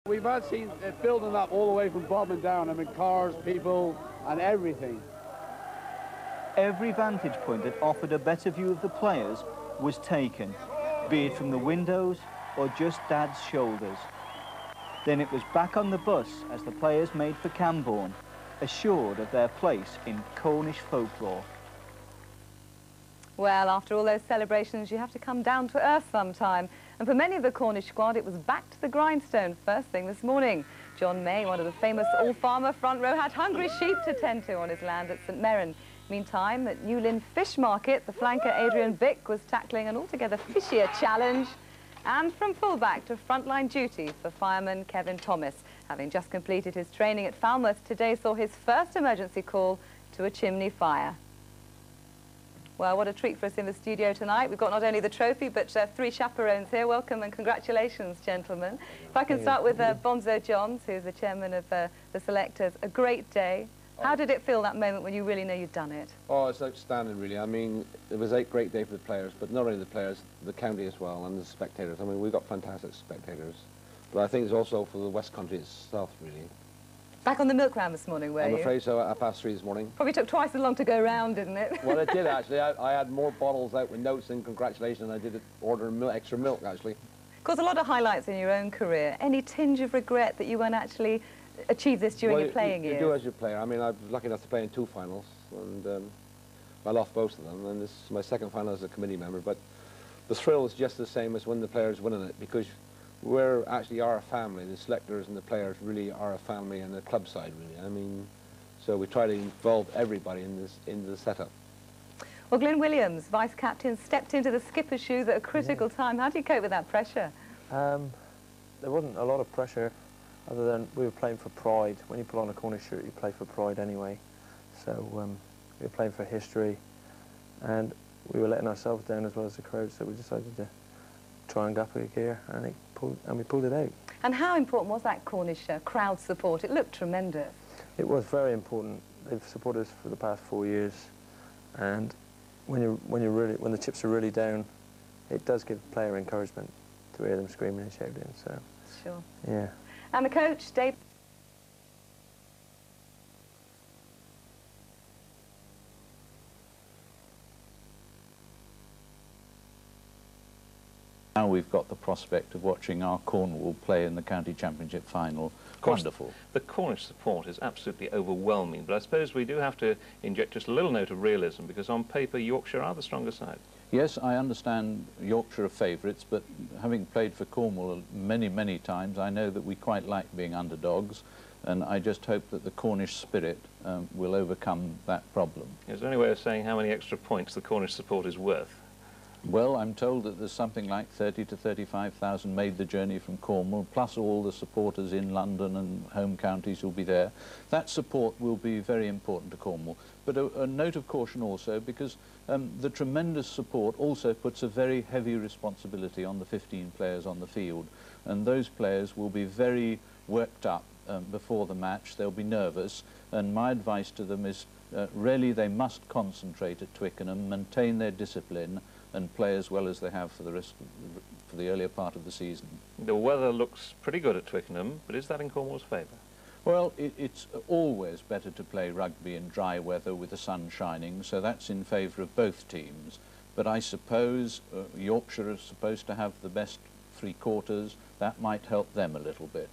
We've had seen it building up all the way from bottom down. I mean, cars, people, and everything. Every vantage point that offered a better view of the players was taken, be it from the windows or just Dad's shoulders. Then it was back on the bus as the players made for Camborne, assured of their place in Cornish folklore. Well, after all those celebrations, you have to come down to earth sometime. And for many of the Cornish squad, it was back to the grindstone first thing this morning. John May, one of the famous all-farmer front row, had hungry sheep to tend to on his land at St Merran. Meantime, at New Lynn Fish Market, the flanker Adrian Bick was tackling an altogether fishier challenge. And from fullback to frontline duty for fireman Kevin Thomas. Having just completed his training at Falmouth, today saw his first emergency call to a chimney fire. Well, what a treat for us in the studio tonight. We've got not only the trophy, but 3 chaperones here. Welcome and congratulations, gentlemen. If I can start with Bonzo Johns, who's the chairman of the selectors. A great day. How did it feel that moment when you really know you'd done it? Oh, it's outstanding, really. I mean, it was a great day for the players, but not only the players, the county as well, and the spectators. I mean, we've got fantastic spectators. But I think it's also for the West Country itself, really. Back on the milk round this morning, were you? I'm afraid so, at 3:30 this morning. Probably took twice as long to go round, didn't it? Well, it did, actually. I had more bottles out with notes and congratulations than I did order extra milk, actually. Of course, a lot of highlights in your own career. Any tinge of regret that you won't actually achieve this during your playing years? You do as your player. I mean, I was lucky enough to play in 2 finals, and I lost both of them, and this is my 2nd final as a committee member, but the thrill is just the same as when the players winning it, because we're actually are a family. The selectors and the players really are a family, and the club side, really. I mean, so we try to involve everybody in the setup. Well, Glyn Williams, vice-captain, stepped into the skipper's shoes at a critical time. How do you cope with that pressure? There wasn't a lot of pressure, other than we were playing for pride. When you put on a Cornish shirt, you play for pride anyway. So we were playing for history, and we were letting ourselves down as well as the crowd, so we decided to try and gap a gear, and we pulled it out. And how important was that Cornish crowd support? It looked tremendous. It was very important. They've supported us for the past 4 years, and when the chips are really down, it does give player encouragement to hear them screaming and shouting. So sure. Yeah. And the coach, Dave. Now we've got the prospect of watching our Cornwall play in the county championship final. Wonderful. The Cornish support is absolutely overwhelming, but I suppose we do have to inject just a little note of realism, because on paper Yorkshire are the stronger side. Yes, I understand Yorkshire are favourites, but having played for Cornwall many, many times, I know that we quite like being underdogs, and I just hope that the Cornish spirit will overcome that problem. Is there any way of saying how many extra points the Cornish support is worth? Well, I'm told that there's something like 30 to 35,000 made the journey from Cornwall, plus all the supporters in London and home counties will be there. That support will be very important to Cornwall. But a note of caution also, because the tremendous support also puts a very heavy responsibility on the 15 players on the field. And those players will be very worked up before the match. They'll be nervous. And my advice to them is really they must concentrate at Twickenham, maintain their discipline, and play as well as they have for the earlier part of the season. The weather looks pretty good at Twickenham, but is that in Cornwall's favour? Well, it's always better to play rugby in dry weather with the sun shining, so that's in favour of both teams. But I suppose Yorkshire is supposed to have the best 3 quarters. That might help them a little bit.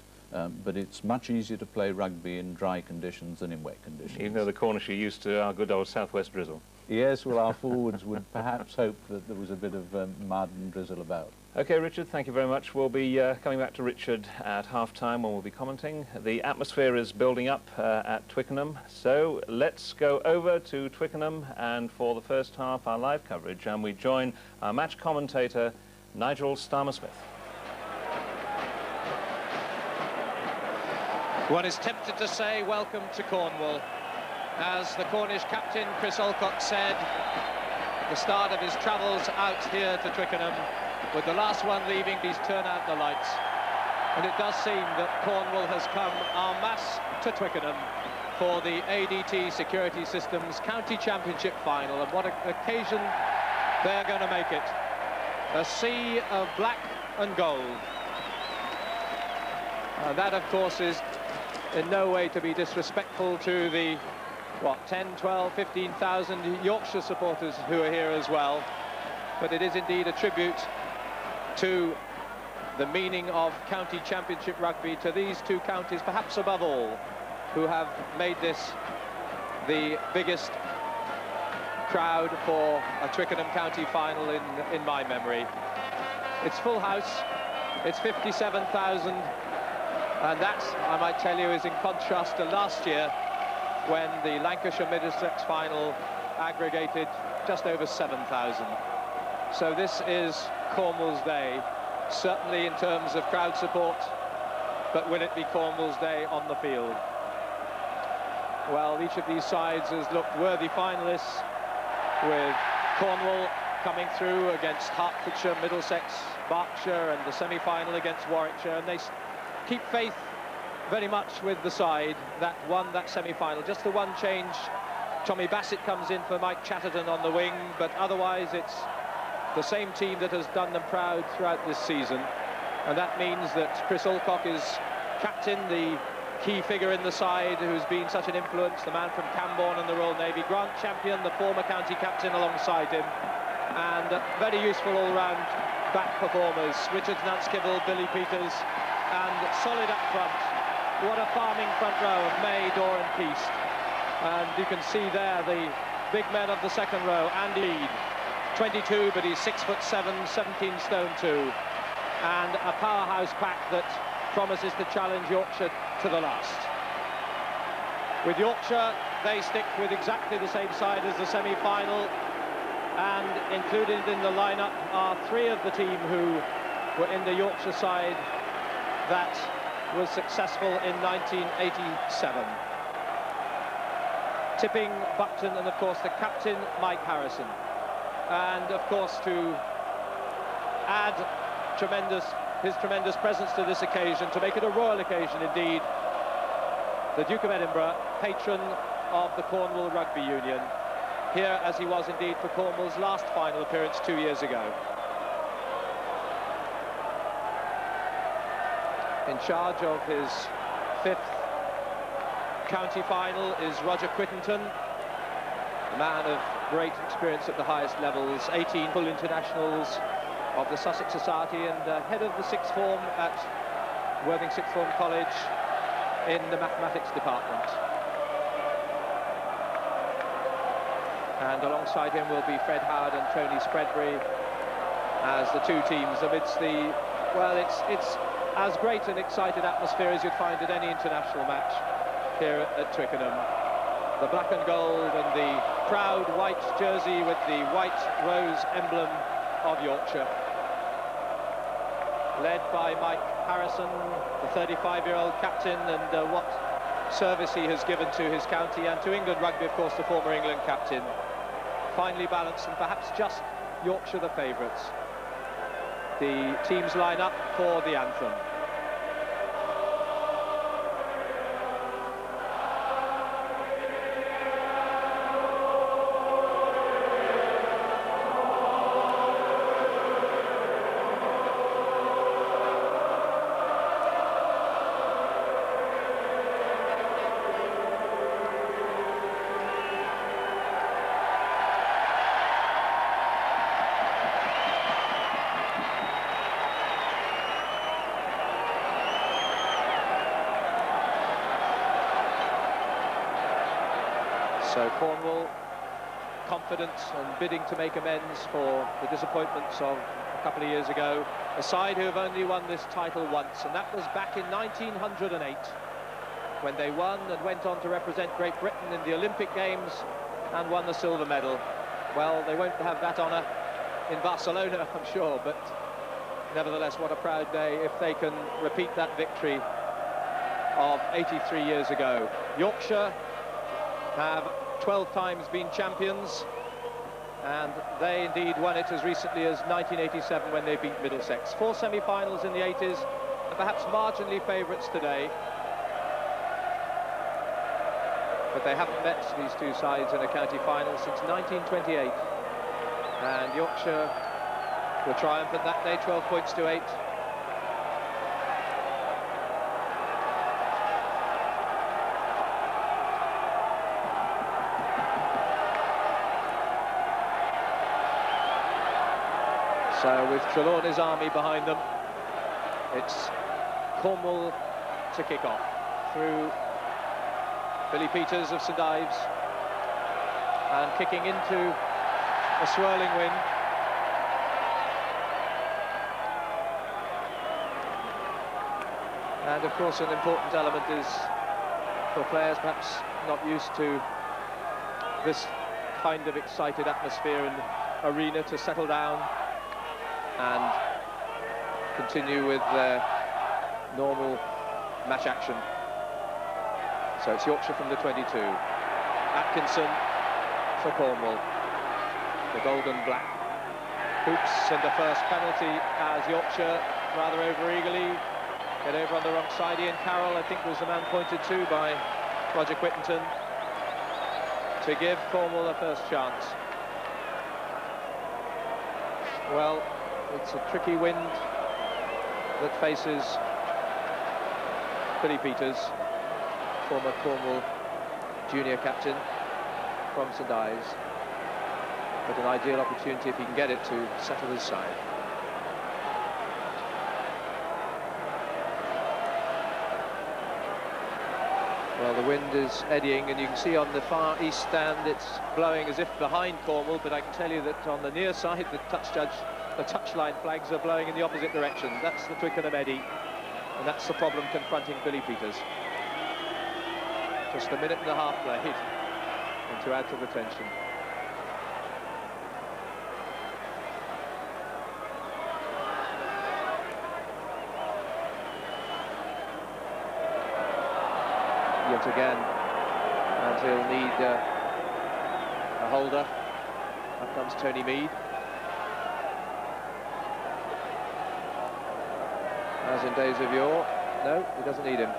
But it's much easier to play rugby in dry conditions than in wet conditions. Even though the Cornish are used to our good old southwest drizzle. Yes, well, our forwards would perhaps hope that there was a bit of mud and drizzle about. OK, Richard, thank you very much. We'll be coming back to Richard at half-time when we'll be commenting. The atmosphere is building up at Twickenham, so let's go over to Twickenham and for the first half our live coverage, and we join our match commentator, Nigel Starmer-Smith. One is tempted to say welcome to Cornwall. As the Cornish captain, Chris Alcock, said at the start of his travels out here to Twickenham, with the last one leaving, he's turned out the lights. And it does seem that Cornwall has come en masse to Twickenham for the ADT Security Systems County Championship final. And what an occasion they're going to make it. A sea of black and gold. That, of course, is in no way to be disrespectful to the, what, 10, 12, 15,000 Yorkshire supporters who are here as well. But it is indeed a tribute to the meaning of county championship rugby, to these two counties, perhaps above all, who have made this the biggest crowd for a Twickenham County final in my memory. It's full house, it's 57,000, and that, I might tell you, is in contrast to last year when the Lancashire Middlesex final aggregated just over 7,000. So this is Cornwall's day, certainly in terms of crowd support, but will it be Cornwall's day on the field? Well, each of these sides has looked worthy finalists, with Cornwall coming through against Hertfordshire, Middlesex, Berkshire, and the semi-final against Warwickshire, and they keep faith very much with the side that won that semi-final. Just the one change, Tommy Bassett comes in for Mike Chatterton on the wing, but otherwise it's the same team that has done them proud throughout this season, and that means that Chris Alcock is captain, the key figure in the side who's been such an influence, the man from Camborne and the Royal Navy. Grant Champion, the former county captain, alongside him, and very useful all-round back performers, Richard Nance-Kibble, Billy Peters, and solid up front. What a farming front row of May, Dorr and Peast. And you can see there the big men of the second row. Andy Lead, 22, but he's 6'7", 17 stone 2, and a powerhouse pack that promises to challenge Yorkshire to the last. With Yorkshire, they stick with exactly the same side as the semi-final, and included in the lineup are 3 of the team who were in the Yorkshire side that was successful in 1987. Tipping, Buckton, and of course the captain, Mike Harrison. And of course, to add his tremendous presence to this occasion, to make it a royal occasion indeed, the Duke of Edinburgh, patron of the Cornwall Rugby Union, here as he was indeed for Cornwall's last final appearance 2 years ago. In charge of his 5th county final is Roger Quittenton, a man of great experience at the highest levels, 18 full internationals of the Sussex Society, and head of the 6th form at Worthing 6th Form College in the mathematics department. And alongside him will be Fred Howard and Tony Spreadbury as the two teams amidst the, well, it's as great an excited atmosphere as you'd find at any international match here at Twickenham. The black and gold and the proud white jersey with the white rose emblem of Yorkshire. Led by Mike Harrison, the 35-year-old captain, and what service he has given to his county and to England rugby, of course, the former England captain. Finely balanced and perhaps just Yorkshire the favourites. The teams line up for the anthem. So Cornwall confident and bidding to make amends for the disappointments of a couple of years ago. A side who have only won this title once, and that was back in 1908, when they won and went on to represent Great Britain in the Olympic Games and won the silver medal. Well, they won't have that honour in Barcelona, I'm sure, but nevertheless, what a proud day if they can repeat that victory of 83 years ago. Yorkshire have 12 times been champions, and they indeed won it as recently as 1987 when they beat Middlesex. 4 semi-finals in the 80s, and perhaps marginally favourites today. But they haven't met these two sides in a county final since 1928. And Yorkshire were triumphant that day, 12 points to 8. So with Trelawney's army behind them, it's Cornwall to kick off through Billy Peters of St Ives, and kicking into a swirling wind. And of course an important element is for players perhaps not used to this kind of excited atmosphere in the arena to settle down and continue with their normal match action. So it's Yorkshire from the 22. Atkinson for Cornwall. The golden black hoops, and the first penalty as Yorkshire rather over-eagerly get over on the wrong side. Ian Carroll, I think, was the man pointed to by Roger Whittington to give Cornwall a first chance. Well, it's a tricky wind that faces Billy Peters, former Cornwall junior captain from St Ives, but an ideal opportunity if he can get it to settle his side. Well, the wind is eddying, and you can see on the far east stand it's blowing as if behind Cornwall, but I can tell you that on the near side the touchline flags are blowing in the opposite direction. That's the Twickenham eddy, and that's the problem confronting Billy Peters. Just a minute and a half played, and to add to the tension. Yet again, and he'll need a holder. Up comes Tony Mead. As in days of yore. No, he doesn't need him.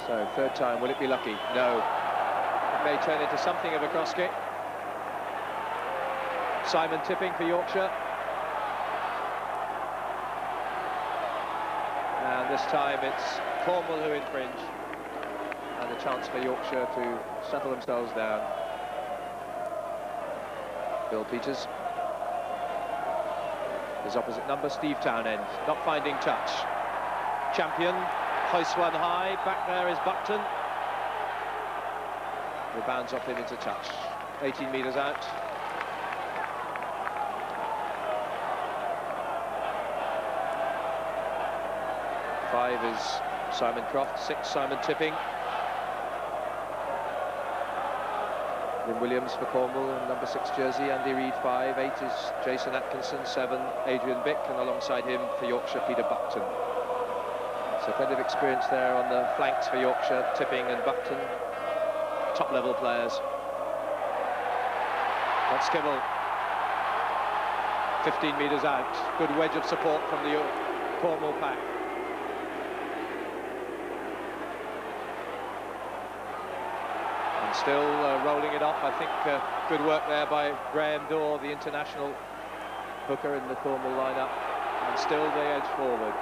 So, third time, will it be lucky? No. It may turn into something of a cross kick. Simon tipping for Yorkshire. And this time it's Cornwall who infringe, and a chance for Yorkshire to settle themselves down. Bill Peters. His opposite number, Steve Townend, not finding touch. Champion, hoists one high, back there is Buckton. Rebounds off him into touch. 18 metres out. Five is Simon Croft, 6 Simon Tipping. Lynn Williams for Cornwall in number 6 jersey, Andy Reid 5, 8 is Jason Atkinson, 7 Adrian Bick, and alongside him for Yorkshire Peter Buckton. So plenty of experience there on the flanks for Yorkshire, Tipping and Buckton, top level players. That's Skibble, 15 metres out, good wedge of support from the Cornwall pack. Still rolling it off. I think good work there by Graham Dorr, the international hooker in the Cornwall lineup, and still they edge forward.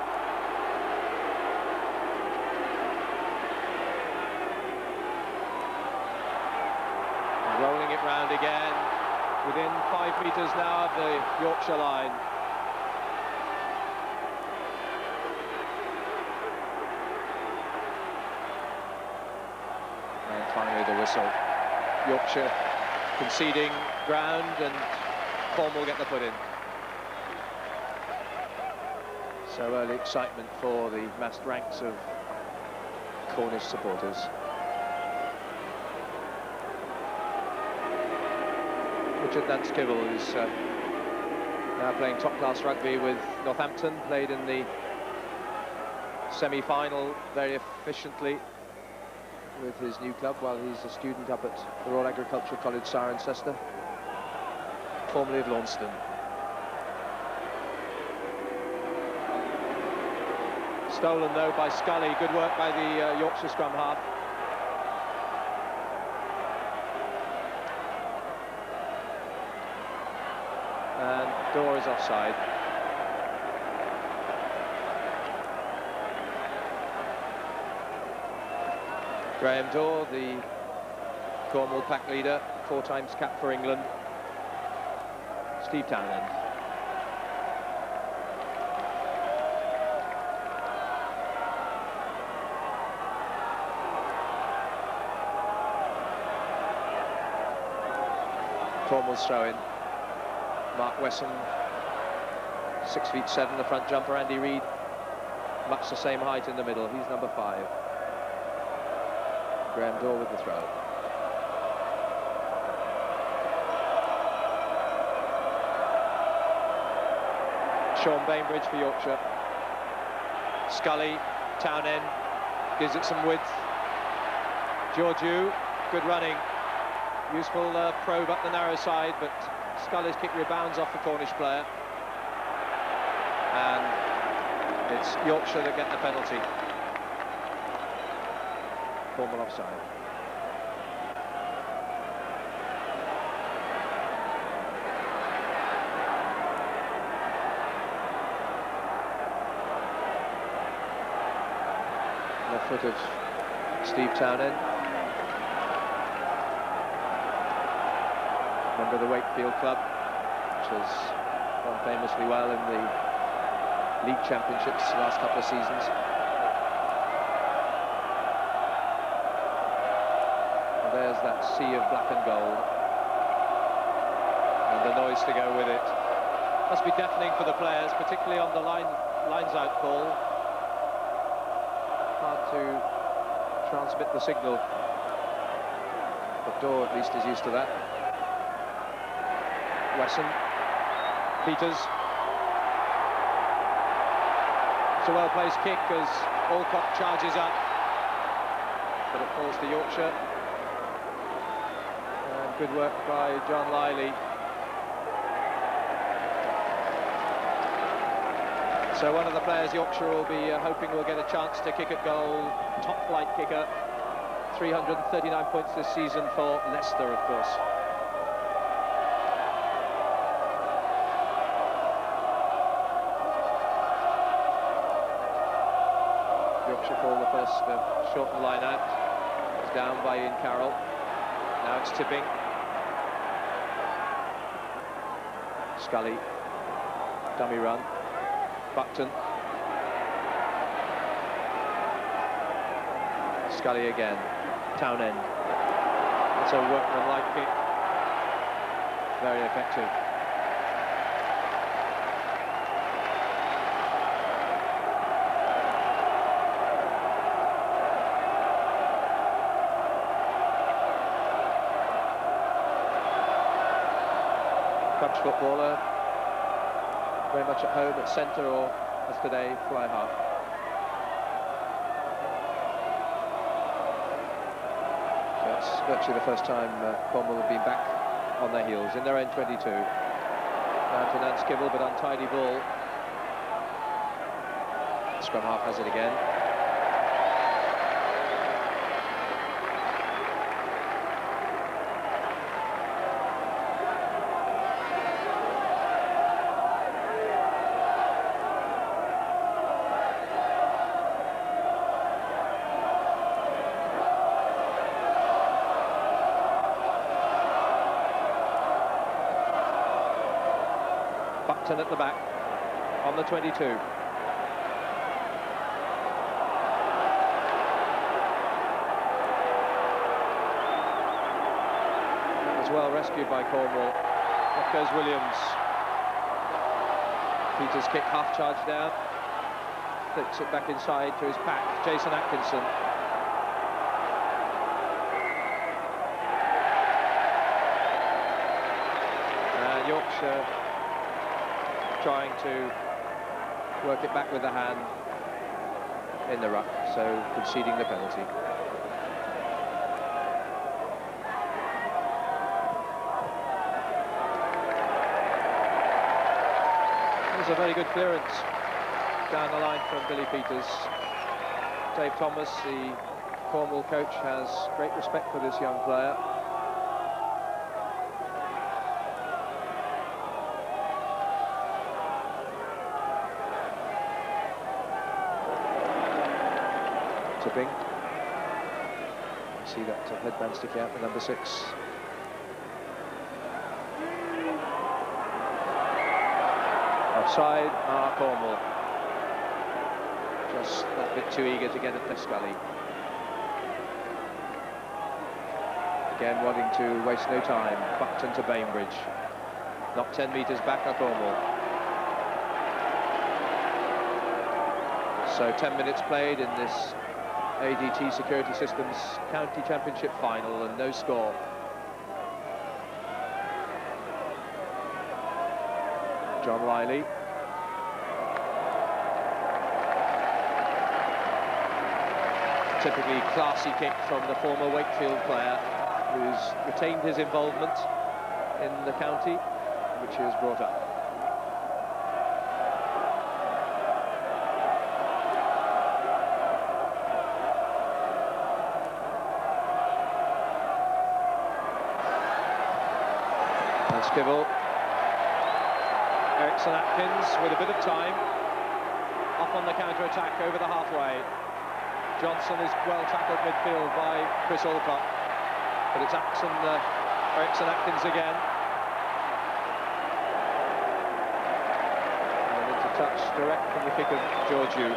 And rolling it round again, within 5 metres now of the Yorkshire line. Finally the whistle. Yorkshire conceding ground, and Cornwall get the put in. So early excitement for the massed ranks of Cornish supporters. Richard Nance-Kibble is now playing top-class rugby with Northampton, played in the semi-final very efficiently with his new club while he's a student up at the Royal Agricultural College, Cirencester, formerly of Launceston. Stolen though by Scully, good work by the Yorkshire scrum half. And Dorr is offside. Graham Dorr, the Cornwall pack leader, 4 times cap for England. Steve Townend. Cornwall's throw-in. Mark Wesson, 6'7", the front jumper. Andy Reid, much the same height in the middle. He's number 5. Graham Dorr with the throw. Sean Bainbridge for Yorkshire. Scully, Townend, gives it some width. Georgiou, good running. Useful probe up the narrow side, but Scully's kick rebounds off the Cornish player. And it's Yorkshire that get the penalty. Cornwall offside. Left foot of Steve Townend. Member of the Wakefield Club, which has done famously well in the league championships the last couple of seasons. And there's that sea of black and gold. And the noise to go with it. Must be deafening for the players, particularly on the lines out call. Hard to transmit the signal. But Dorr at least is used to that. Wesson, Peters. It's a well-placed kick as Alcock charges up, but it falls to Yorkshire. And good work by John Lively. So one of the players Yorkshire will be hoping will get a chance to kick at goal. Top flight kicker. 339 points this season for Leicester, of course. Yorkshire call the first shortened line out. It's down by Ian Carroll. Now it's tipping. Scully. Dummy run. Buckton. Scully again. Townend. That's a workmanlike kick. Very effective. Clubs footballer, very much at home at centre or, as today, fly half. So it's virtually the first time Cornwall have been back on their heels in their own 22. Now to Nance Kibble, but untidy ball. Scrum half has it again. At the back on the 22. That was well rescued by Cornwall. Off goes Williams. Peters kick half charge down. Flips it back inside to his pack. Jason Atkinson. And Yorkshire trying to work it back with the hand in the ruck, so conceding the penalty. It was a very good clearance down the line from Billy Peters. Dave Thomas, the Cornwall coach, has great respect for this young player. Tipping. You see that headband sticking out for number 6. Offside, Cornwall. Just that bit too eager to get it to Scully. Again, wanting to waste no time. Buckton to Bainbridge. Not 10 metres back at Cornwall. So 10 minutes played in this ADT Security Systems County Championship final and no score. John Liley. Typically classy kick from the former Wakefield player who's retained his involvement in the county, which he has brought up. And Skibble. Ericsson Atkins with a bit of time. Off on the counter-attack over the halfway. Johnson is well tackled midfield by Chris Alcott, but it's Ericsson Atkins again. And into touch direct from the kick of Georgiou.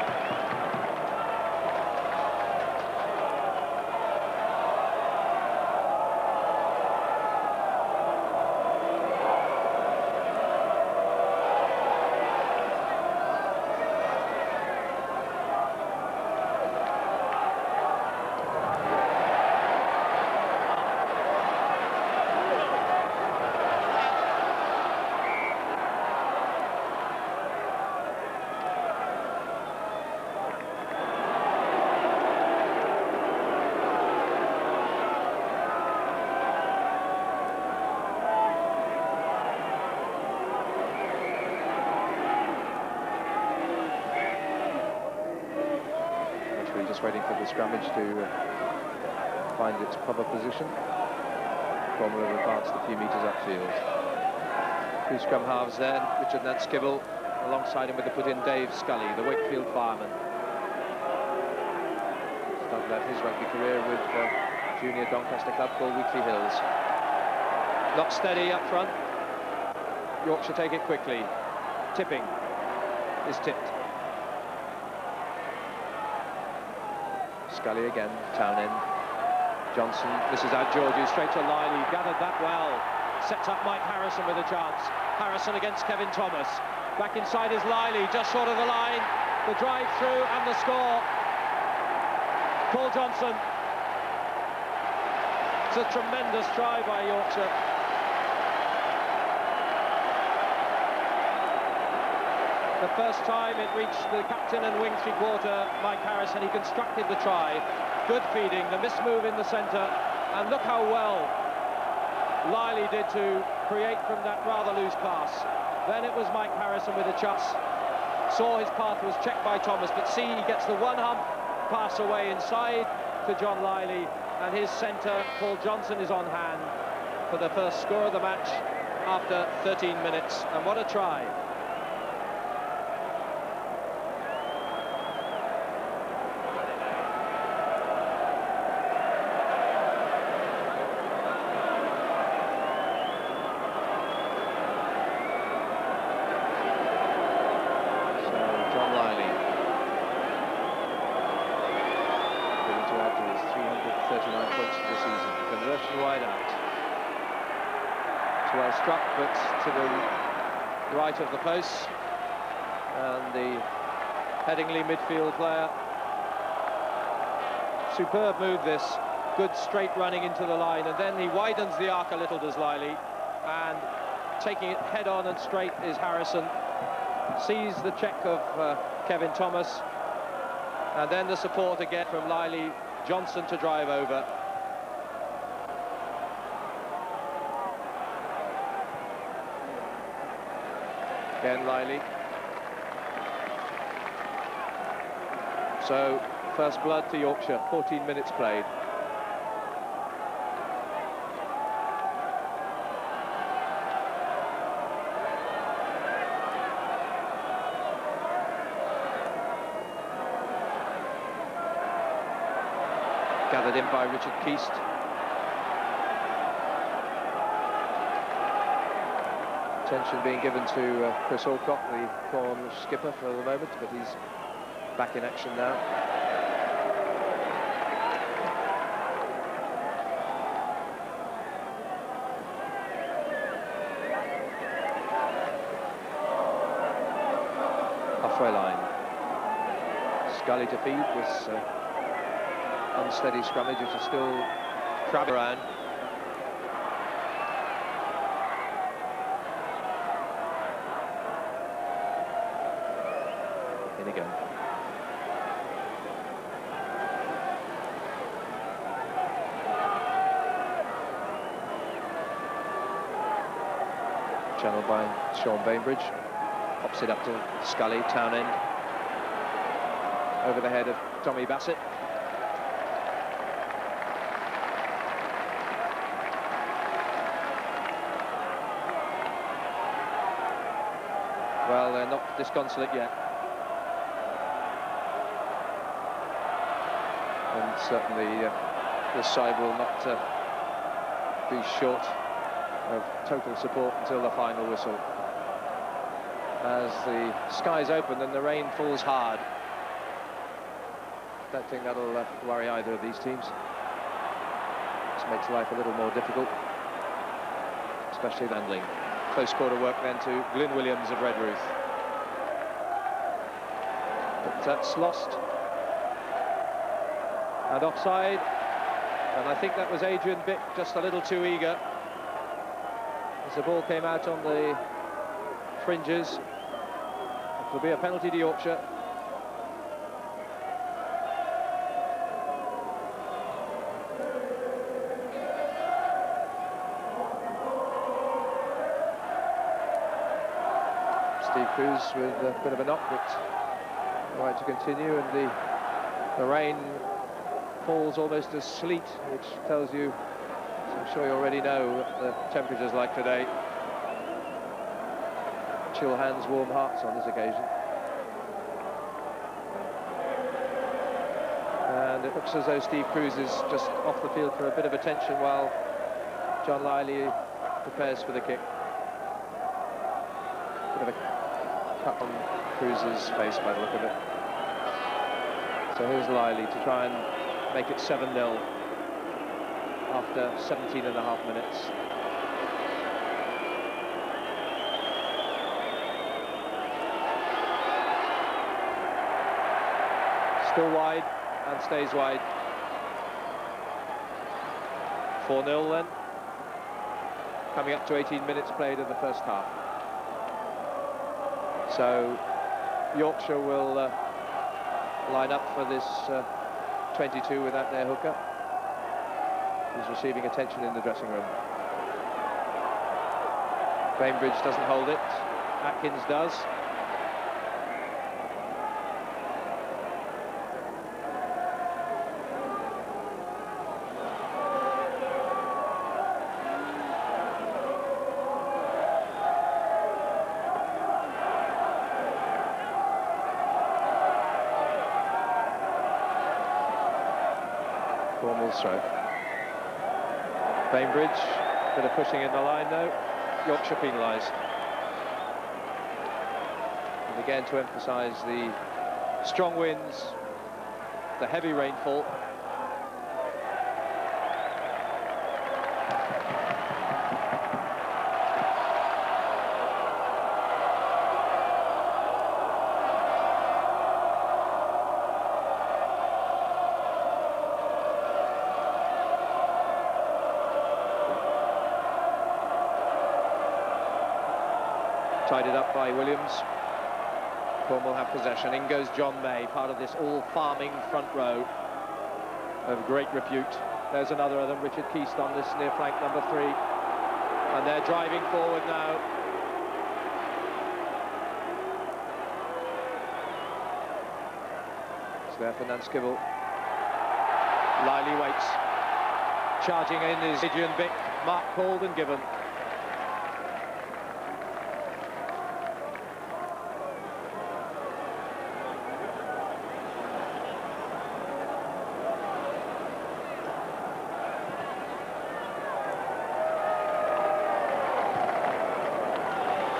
Just waiting for the scrummage to find its proper position. Cornwall have advanced a few metres upfield. Two scrum halves then, Richard Nantskibble, alongside him with the put-in Dave Scully, the Wakefield fireman. Started out his rugby career with junior Doncaster club called Wheatley Hills. Not steady up front. Yorkshire take it quickly. Tipping is tipped. Scully again, Townend. Johnson, this is out Georgiou, straight to Liley, gathered that well. Sets up Mike Harrison with a chance. Harrison against Kevin Thomas. Back inside is Liley, just short of the line. The drive through and the score. Paul Johnson. It's a tremendous try by Yorkshire. The first time it reached the captain and wing three-quarter, Mike Harrison, he constructed the try. Good feeding, the mismove in the centre, and look how well Liley did to create from that rather loose pass. Then it was Mike Harrison with a chance. Saw his path was checked by Thomas, but see, he gets the one hump pass away inside to John Liley, and his centre, Paul Johnson, is on hand for the first score of the match after 13 minutes. And what a try. Well struck, but to the right of the post, and the Headingley midfield player. Superb move this, good straight running into the line, and then he widens the arc a little, does Liley, and taking it head on and straight is Harrison. Sees the check of Kevin Thomas, and then the support again from Liley. Johnson to drive over. Again, Liley. So, first blood to Yorkshire, 14 minutes played. Gathered in by Richard Keast. Attention being given to Chris Alcott, the Cornwall skipper, for the moment, but he's back in action now. halfway line. Scully to feed this unsteady scrummage, which is still crabbing around. In again. Channeled by Sean Bainbridge. Pops it up to Scully, Townend. Over the head of Tommy Bassett. Well, they're not disconsolate yet. And certainly this side will not be short of total support until the final whistle. As the skies open and the rain falls hard. Don't think that'll worry either of these teams. This makes life a little more difficult, especially handling. Close quarter work then to Glyn Williams of Redruth. But that's lost. And offside. And I think that was Adrian Bick just a little too eager. As the ball came out on the fringes. It will be a penalty to Yorkshire. Steve Cruz with a bit of a knock, but right to continue, and the rain falls almost as sleet, which tells you, as I'm sure you already know, what the temperature's like today. Chill hands, warm hearts on this occasion. And it looks as though Steve Cruz is just off the field for a bit of attention while John Lively prepares for the kick. Bit of a cut on Cruz's face by the look of it. So here's Lively to try and make it 7-0 after 17.5 minutes. Still wide and stays wide. 4-0 then. Coming up to 18 minutes played in the first half. So Yorkshire will line up for this 22 without their hooker. He's receiving attention in the dressing room. Bainbridge doesn't hold it. Atkins does. Cornwall's throw. Bainbridge, bit of pushing in the line though. Yorkshire penalised. And again to emphasise the strong winds, the heavy rainfall. Tied up by Williams. Cornwall have possession. In goes John May, part of this all-farming front row of great repute. There's another of them, Richard Keast on this near flank number 3. And they're driving forward now. It's there for Nanskivell. Lively waits. Charging in is Adrian Bick, mark called and given.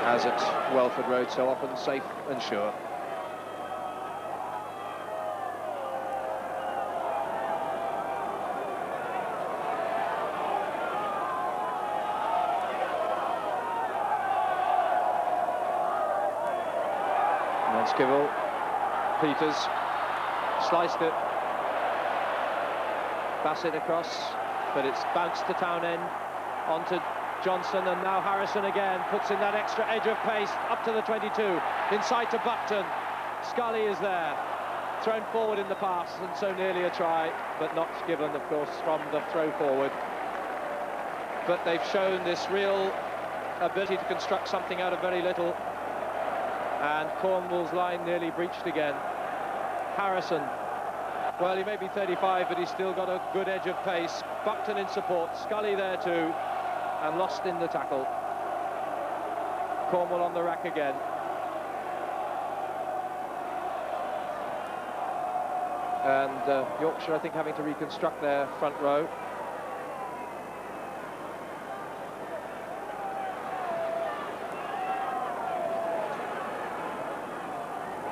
As at Welford Road, so often safe and sure. And then And Skibble, Peters, sliced it. Bassett across, but it's bounced to Townend, onto Johnson, and now Harrison again puts in that extra edge of pace up to the 22, inside to Buckton. Scully is there, thrown forward in the pass, and so nearly a try, but not given, of course, from the throw forward. But they've shown this real ability to construct something out of very little, and Cornwall's line nearly breached again. Harrison, well, he may be 35, but he's still got a good edge of pace. Buckton in support, Scully there too, and lost in the tackle. Cornwall on the rack again. And Yorkshire, I think, having to reconstruct their front row.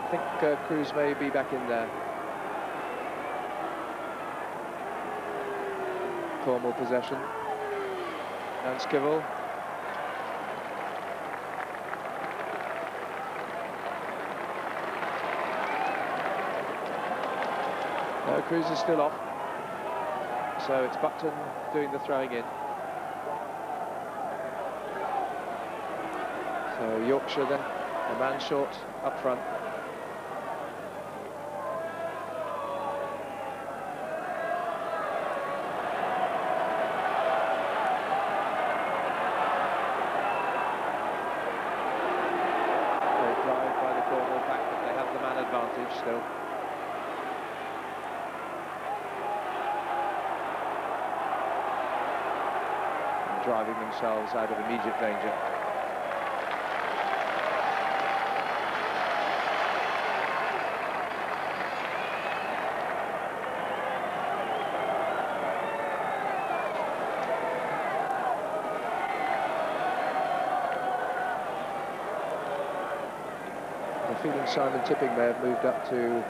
I think Cruz may be back in there. Cornwall possession. And Skibble. No, Cruz is still off. So it's Buckton doing the throwing in. So Yorkshire then, a man short up front. Still. And driving themselves out of immediate danger. Feeling Simon Tipping may have moved up to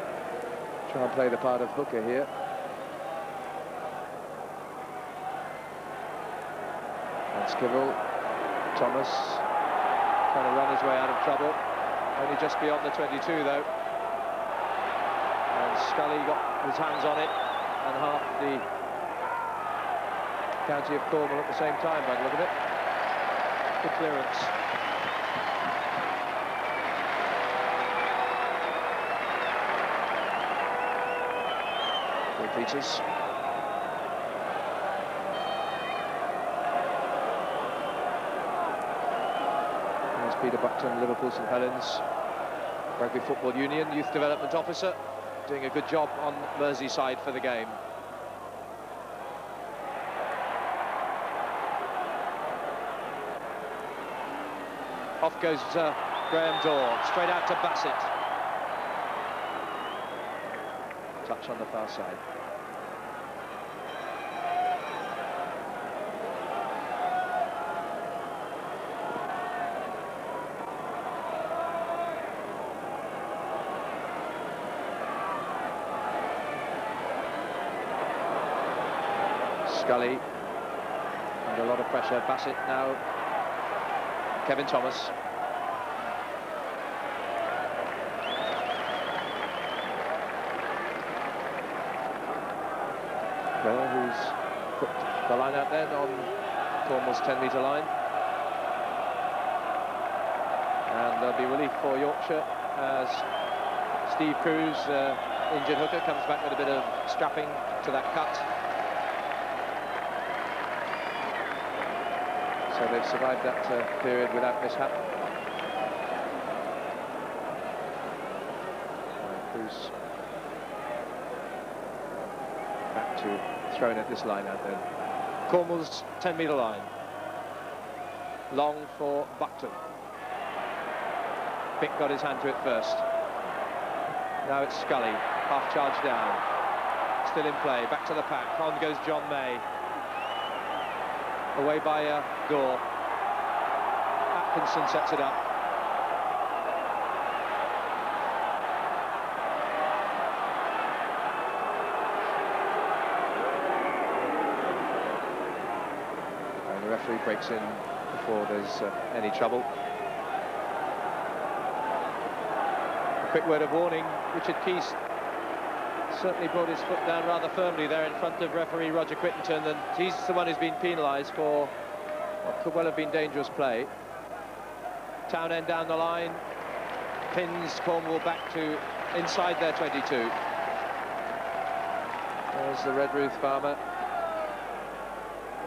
try and play the part of hooker here. And Skibble, Thomas, trying to run his way out of trouble. Only just beyond the 22 though. And Scully got his hands on it, and half the county of Cornwall at the same time by the look of it. Good clearance. Peters. There's Peter Buckton, Liverpool St Helens, Rugby Football Union, Youth Development Officer, doing a good job on Merseyside for the game. Off goes Graham Dorr, straight out to Bassett. Touch on the far side. Scully under a lot of pressure. Bassett now. Kevin Thomas. Well, who's put the line out then on Cornwall's 10-metre line. And there'll be relief for Yorkshire as Steve Cruz, injured hooker, comes back with a bit of strapping to that cut. So they've survived that period without mishap. Cruz back to throwing at this line out then. Cornwall's 10-metre line. Long for Buckton. Pick got his hand to it first. Now it's Scully, half charge down. Still in play, back to the pack. On goes John May. Away by Gore. Atkinson sets it up. And the referee breaks in before there's any trouble. quick word of warning. Richard Keys certainly brought his foot down rather firmly there in front of referee Roger Quittenton, and he's the one who's been penalised for what could well have been dangerous play. Townend down the line, pins Cornwall back to inside their 22. There's the Red Ruth farmer,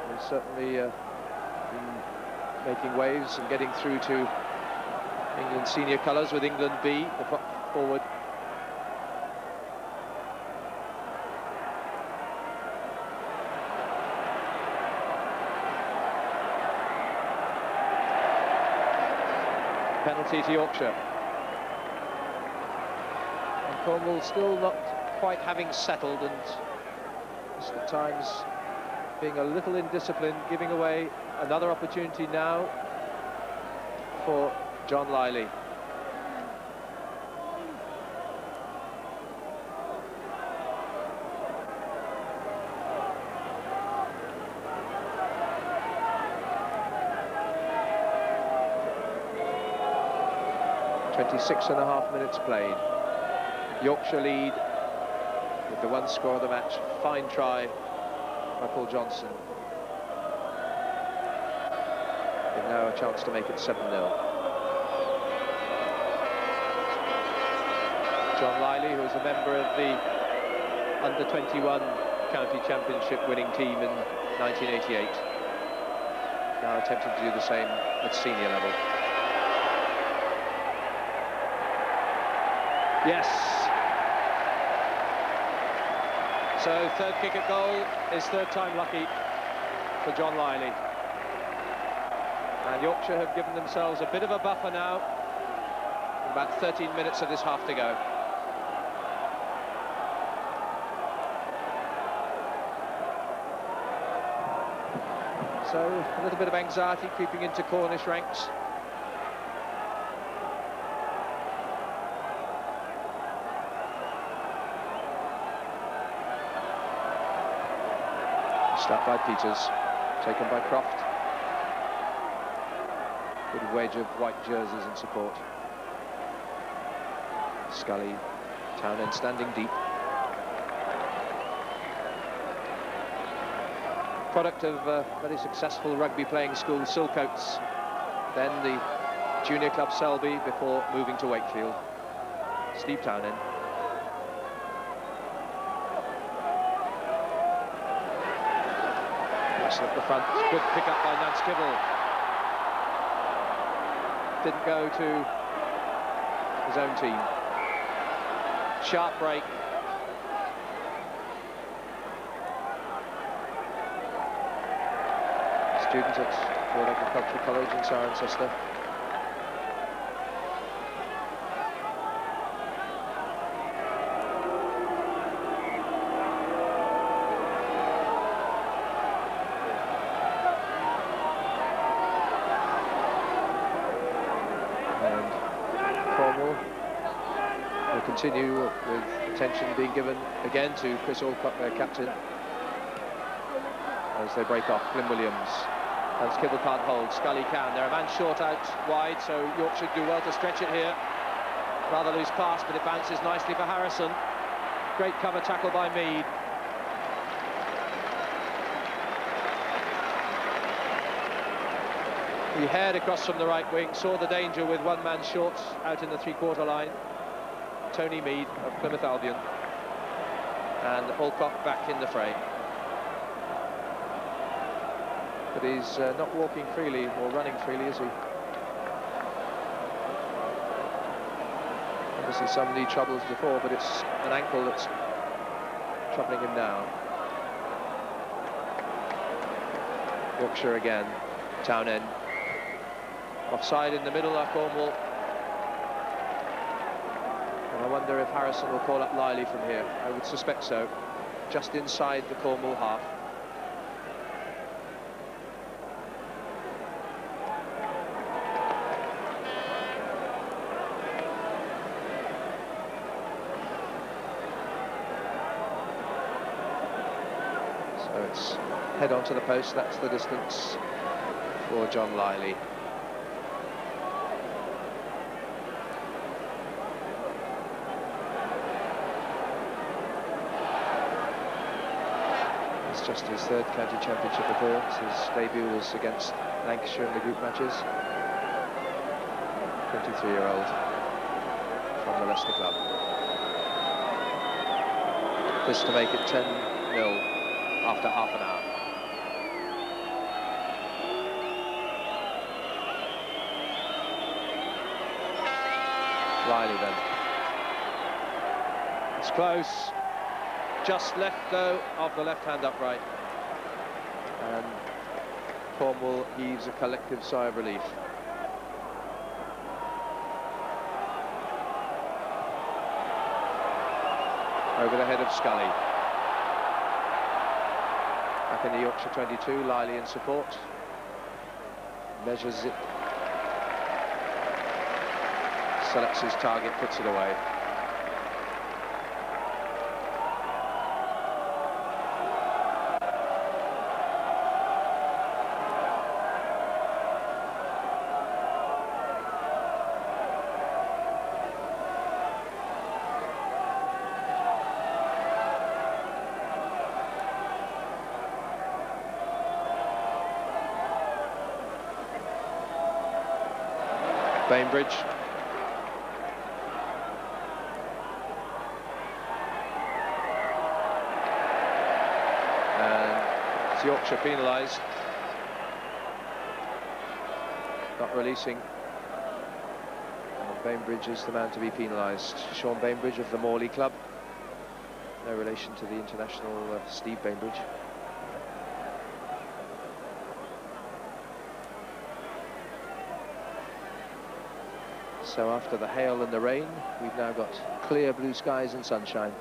who's certainly been making waves and getting through to England senior colours with England B, the forward. Penalty to Yorkshire. And Cornwall still not quite having settled, and just at times being a little indisciplined, giving away another opportunity now for John Liley. .26.5 minutes played. Yorkshire lead with the one score of the match. Fine try by Paul Johnson. And now a chance to make it 7-0. John Liley, who was a member of the under-21 county championship winning team in 1988, now attempting to do the same at senior level. Yes. So third kick at goal is third time lucky for John Liley. And Yorkshire have given themselves a bit of a buffer now. About 13 minutes of this half to go. So a little bit of anxiety creeping into Cornish ranks. Start by Peters, taken by Croft. Good wedge of white jerseys in support. Scully, Townend standing deep. Product of a very successful rugby playing school, Silcoats, then the junior club Selby before moving to Wakefield. Steve Townend. At the front, good pick up by Nance Kibble. Didn't go to his own team. Sharp break. Student at Ford Agricultural College in Cirencester. Continue with attention being given again to Chris Alcock, their captain, as they break off. Glyn Williams, and Kibble can't hold. Scully can. They're a man short out wide, so Yorkshire do well to stretch it here. Rather loose pass, but it bounces nicely for Harrison. Great cover tackle by Mead. He haired across from the right wing, saw the danger with one man short out in the three-quarter line. Tony Mead of Plymouth Albion, and Alcock back in the fray. But he's not walking freely or running freely, is he? Obviously some knee troubles before, but it's an ankle that's troubling him now. Yorkshire again. Townend. Offside in the middle are Cornwall. I wonder if Harrison will call up Liley from here. I would suspect so. Just inside the Cornwall half. So it's head on to the post. That's the distance for John Liley. It's just his third county championship appearance. His debut was against Lancashire in the group matches. 23-year-old from the Leicester club. This to make it 10-0 after half an hour. Riley then. It's close. Just left though of the left-hand upright. And Cornwall heaves a collective sigh of relief. Over the head of Scully. Back in the Yorkshire 22, Liley in support. Measures it. Selects his target, puts it away. Bainbridge. And it's Yorkshire penalised. Not releasing. And Bainbridge is the man to be penalised. Sean Bainbridge of the Morley Club. No relation to the international Steve Bainbridge. So after the hail and the rain, we've now got clear blue skies and sunshine.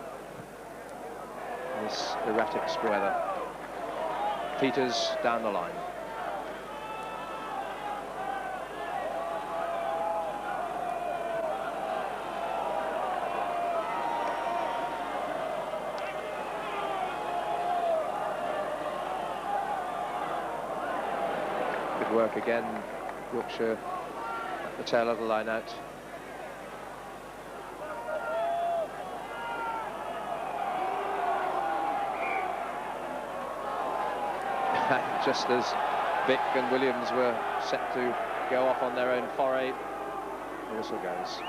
This erratic weather. Peters down the line. Good work again, Yorkshire. The tail of the line out. Just as Vick and Williams were set to go off on their own foray, the whistle goes.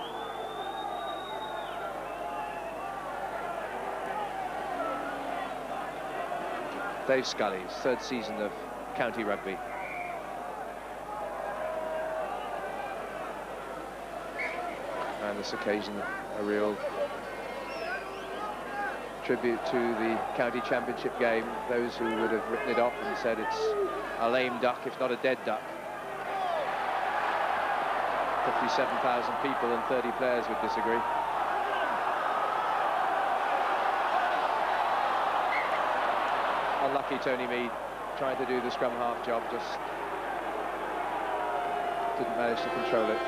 Dave Scully's third season of county rugby. And this occasion, a real tribute to the county championship game. Those who would have written it off and said it's a lame duck, if not a dead duck. 57,000 people and 30 players would disagree. Unlucky Tony Mead, trying to do the scrum half job, just didn't manage to control it.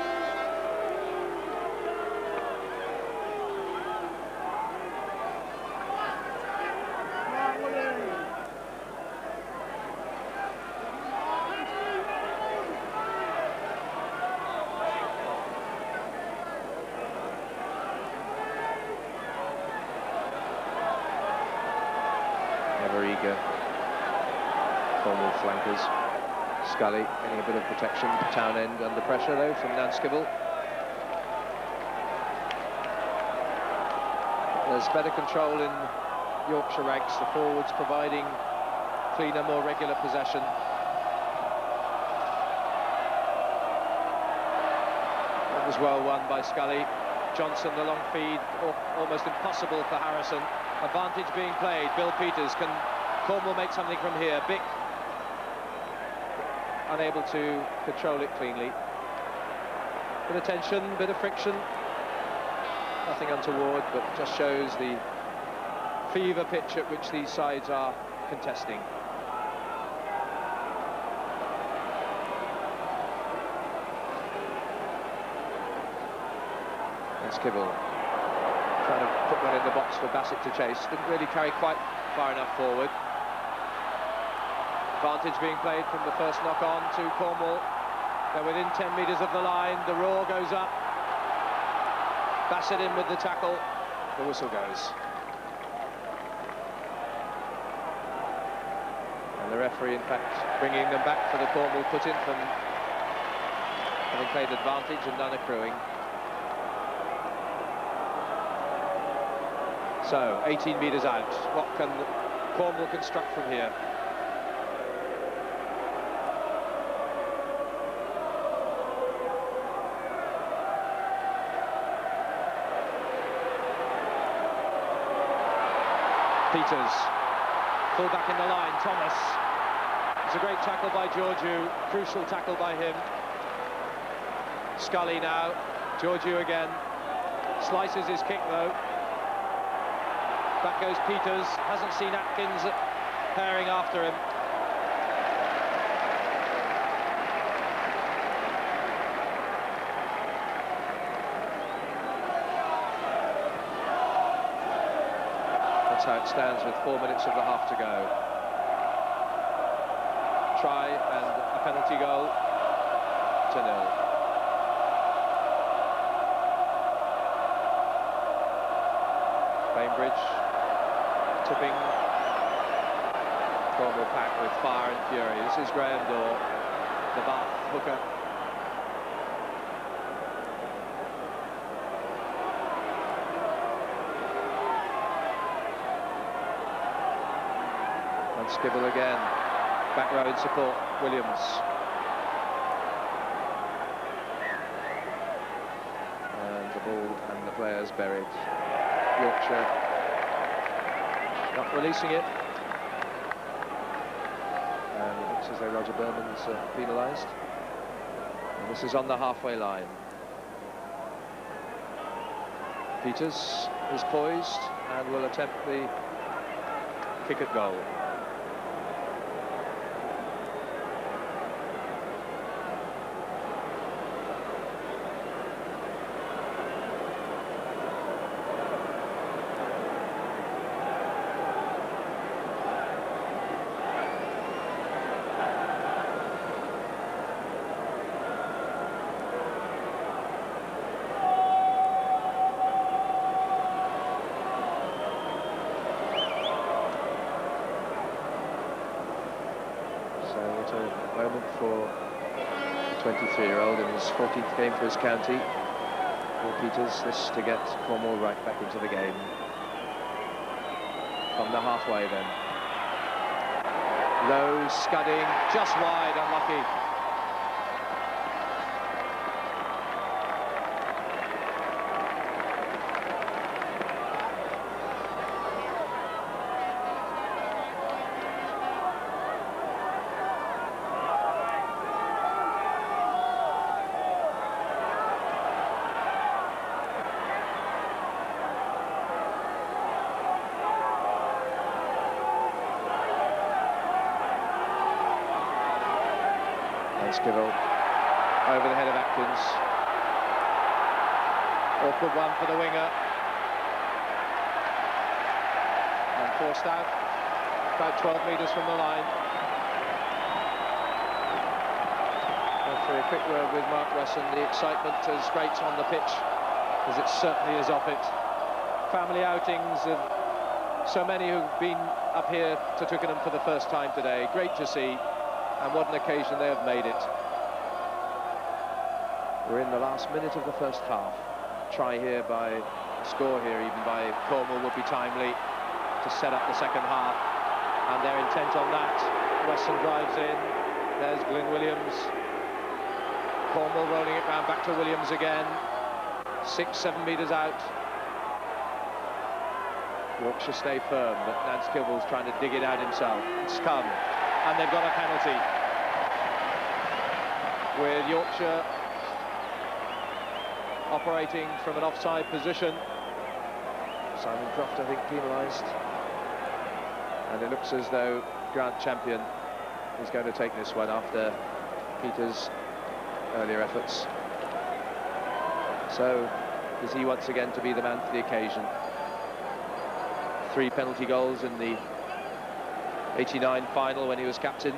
Cornwall flankers. Scully getting a bit of protection. Townend under pressure though from Nanskibble. There's better control in Yorkshire ranks. The forwards providing cleaner, more regular possession. That was well won by Scully. Johnson, the long feed, almost impossible for Harrison. Advantage being played. Bill Peters, can Cornwall make something from here? Bick unable to control it cleanly. Bit of tension, bit of friction. Nothing untoward, but just shows the fever pitch at which these sides are contesting. That's Kibble trying to put one in the box for Bassett to chase. Didn't really carry quite far enough forward. Advantage being played from the first knock on to Cornwall. They're within 10 metres of the line. The roar goes up. Bassett in with the tackle. The whistle goes. referee, in fact, bringing them back for the Cornwall put-in from having played advantage and none accruing. So, 18 metres out. What can Cornwall construct from here? Peters, full back in the line, Thomas. It's a great tackle by Georgiou, crucial tackle by him. Scully now, Georgiou again, slices his kick though. Back goes Peters, hasn't seen Atkins pairing after him. That's how it stands with 4 minutes of the half to go. Try and a penalty goal to 0. Bainbridge tipping Cornwall pack with fire and fury. This is Graham Dorr, the Bath hooker. And Skibble again, back row in support, Williams. And the ball and the players buried. Yorkshire not releasing it, and it looks as though Roger Berman's penalised, and this is on the halfway line. Peters is poised and will attempt the kick at goal. Moment for the 23-year-old in his 14th game for his county. Paul Peters, this to get Cornwall right back into the game. From the halfway then. Low, scudding, just wide, unlucky. Skibble over the head of Atkins. Awkward one for the winger. And forced out about 12 metres from the line. After a quick word with Mark Wesson, the excitement is great on the pitch, as it certainly is off it. Family outings of so many who've been up here to Twickenham for the first time today. Great to see. And what an occasion they have made it. We're in the last minute of the first half. Try here by, score here even by Cornwall would be timely to set up the second half. And they're intent on that. Wesson drives in. There's Glyn Williams. Cornwall rolling it round back to Williams again. 6-7 metres out. Yorkshire stay firm, but Nance Kibble's trying to dig it out himself. It's come. And they've got a penalty, with Yorkshire operating from an offside position. Simon Croft, I think, penalised, and it looks as though Grant Champion is going to take this one after Peters' earlier efforts. So is he once again to be the man for the occasion? 3 penalty goals in the 89 final when he was captain.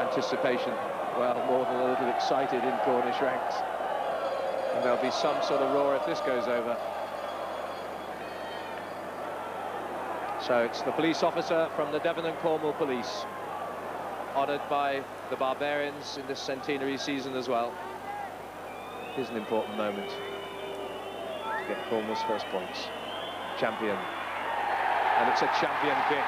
Anticipation, well, more than a little excited in Cornish ranks. And there'll be some sort of roar if this goes over. So it's the police officer from the Devon and Cornwall Police, honoured by the Barbarians in this centenary season as well. Here's an important moment to get Cornwall's first points. Champion. And it's a champion kick.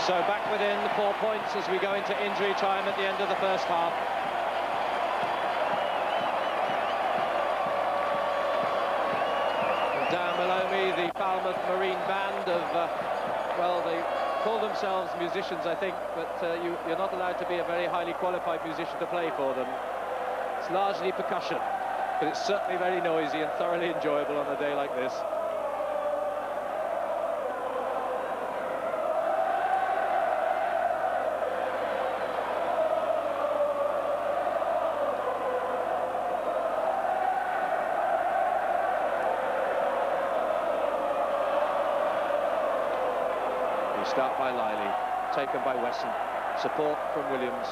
So back within 4 points as we go into injury time at the end of the first half. Dan Maloney, the Falmouth Marine Band of, well, they call themselves musicians, I think, but you're not allowed to be a very highly qualified musician to play for them. It's largely percussion, but it's certainly very noisy and thoroughly enjoyable on a day like this. Start by Lively, taken by Wesson, support from Williams.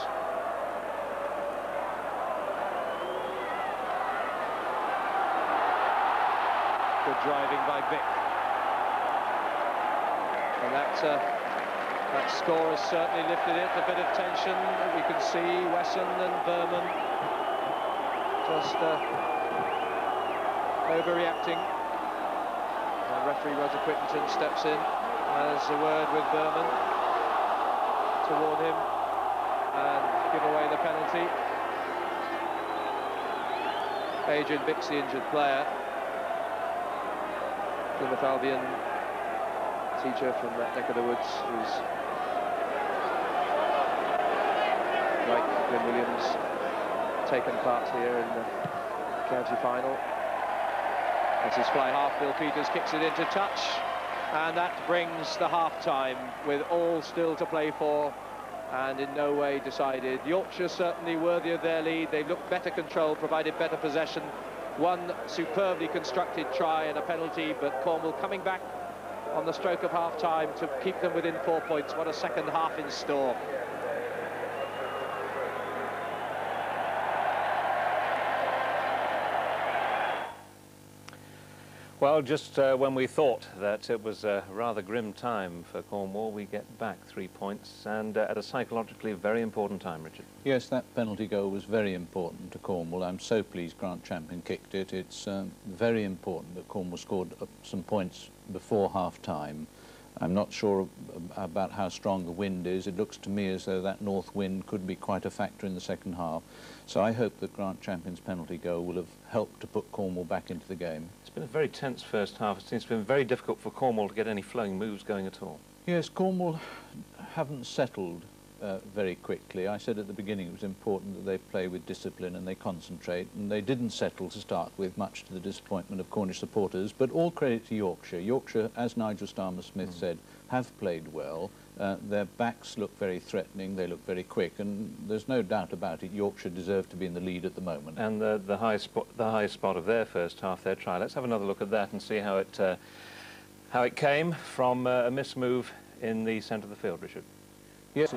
Good driving by Vick. And that score has certainly lifted it, a bit of tension. We can see Wesson and Berman just overreacting. And referee Roger Whittington steps in. Has a word with Berman to warn him and give away the penalty. Adrian Vick's the injured player. Plymouth Albion teacher from that neck of the woods, who's like Glyn Williams, taken part here in the county final. As his fly half, Bill Peters kicks it into touch. And that brings the half-time with all still to play for and in no way decided. Yorkshire certainly worthy of their lead. They've looked better controlled, provided better possession. One superbly constructed try and a penalty, but Cornwall coming back on the stroke of half-time to keep them within 4 points. What a second half in store. Well, just when we thought that it was a rather grim time for Cornwall, we get back 3 points, and at a psychologically very important time, Richard. Yes, that penalty goal was very important to Cornwall. I'm so pleased Grant Champion kicked it. It's very important that Cornwall scored some points before half-time. I'm not sure about how strong the wind is. It looks to me as though that north wind could be quite a factor in the second half. So I hope that Grant Champion's penalty goal will have helped to put Cornwall back into the game. It's been a very tense first half. It seems to have been very difficult for Cornwall to get any flowing moves going at all. Yes, Cornwall haven't settled very quickly. I said at the beginning it was important that they play with discipline and they concentrate, and they didn't settle to start with, much to the disappointment of Cornish supporters, but all credit to Yorkshire. Yorkshire, as Nigel Starmer-Smith said, have played well. Their backs look very threatening, they look very quick, and there's no doubt about it, Yorkshire deserve to be in the lead at the moment. And the high spot of their first half, their try. Let's have another look at that and see how it came from a mismove in the centre of the field, Richard. Yes,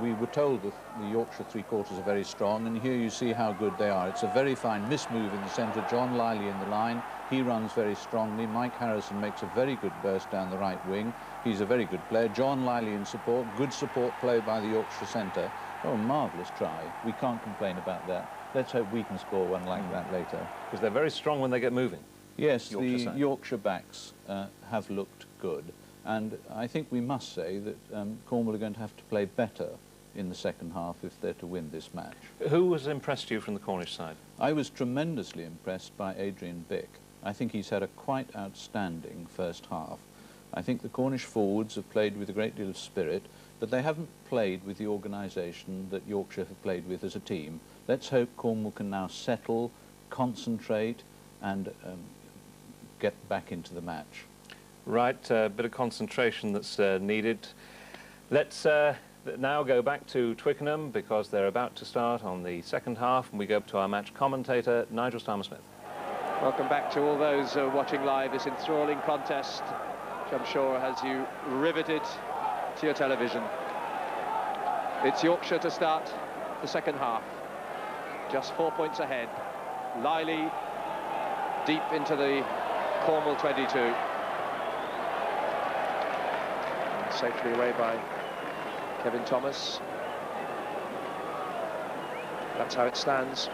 we were told that the Yorkshire three-quarters are very strong, and here you see how good they are. It's a very fine mismove in the centre. John Lively in the line. He runs very strongly. Mike Harrison makes a very good burst down the right wing. He's a very good player. John Lively in support. Good support play by the Yorkshire centre. Oh, marvellous try. We can't complain about that. Let's hope we can score one like that later. Because they're very strong when they get moving. Yes, the Yorkshire backs have looked good. And I think we must say that Cornwall are going to have to play better in the second half if they're to win this match. Who has impressed you from the Cornish side? I was tremendously impressed by Adrian Vick. I think he's had a quite outstanding first half. I think the Cornish forwards have played with a great deal of spirit, but they haven't played with the organisation that Yorkshire have played with as a team. Let's hope Cornwall can now settle, concentrate and get back into the match. Right, a bit of concentration that's needed. Let's now go back to Twickenham because they're about to start on the second half, and we go up to our match commentator, Nigel Starmer-Smith. Welcome back to all those watching live this enthralling contest, which I'm sure has you riveted to your television. It's Yorkshire to start the second half. just 4 points ahead. Liley deep into the Cornwall 22. And safely away by Kevin Thomas. That's how it stands.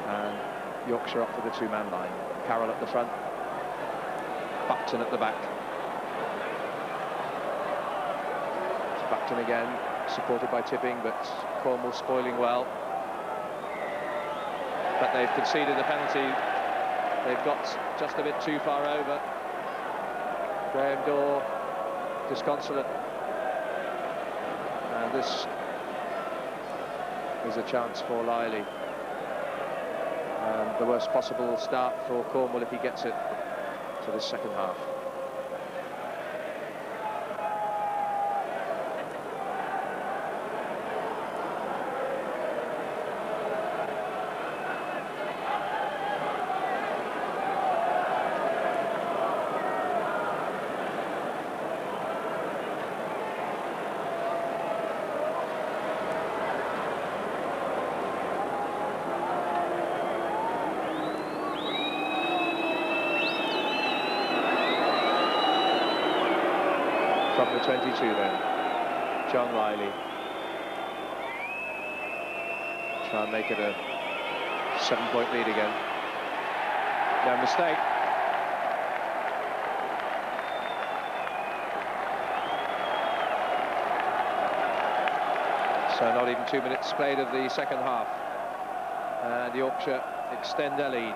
And Yorkshire up for the two-man line. Carroll at the front. Buckton at the back. It's Buckton again, supported by Tipping, but Cornwall spoiling well. But they've conceded the penalty. They've got just a bit too far over. Graham Dorr, disconsolate. And this is a chance for Liley. And the worst possible start for Cornwall if he gets it to the second half. From the 22 then, John Liley. Try and make it a 7-point lead again. No mistake. So not even 2 minutes played of the second half. And Yorkshire extend their lead.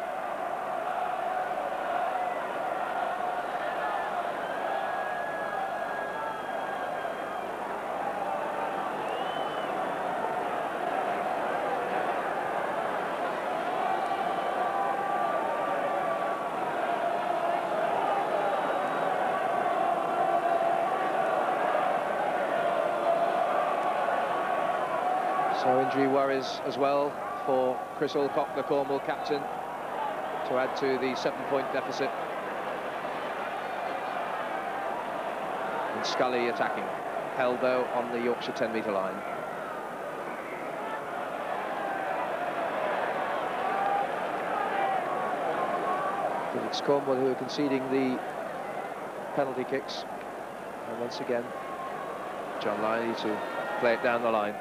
So injury worries as well for Chris Alcock, the Cornwall captain, to add to the 7-point deficit. And Scully attacking. Held though on the Yorkshire 10-metre line. But it's Cornwall who are conceding the penalty kicks. And once again, John Liley to play it down the line.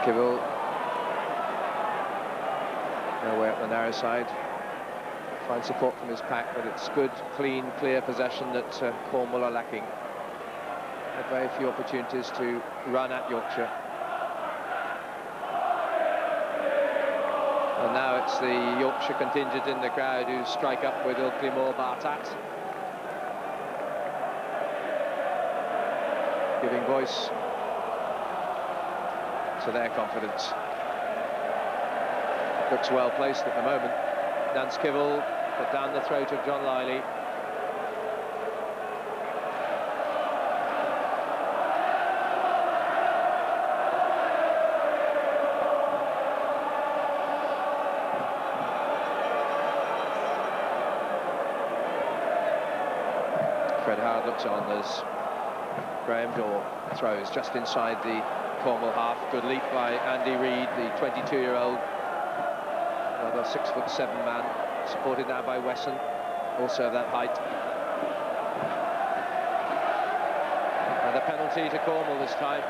Kibble, no way up the narrow side. Fine support from his pack, but it's good, clean, clear possession that Cornwall are lacking. Had very few opportunities to run at Yorkshire. And now it's the Yorkshire contingent in the crowd who strike up with Ilkley Bartat, giving voice to their confidence. Looks well placed at the moment. Nance Kibble, but down the throat of John Liley. Fred Howard looks on as Graham Dorr throws just inside the Cornwall half. Good leap by Andy Reid, the 22-year-old, another 6'7" man, supported now by Wesson, also of that height. And a penalty to Cornwall this time.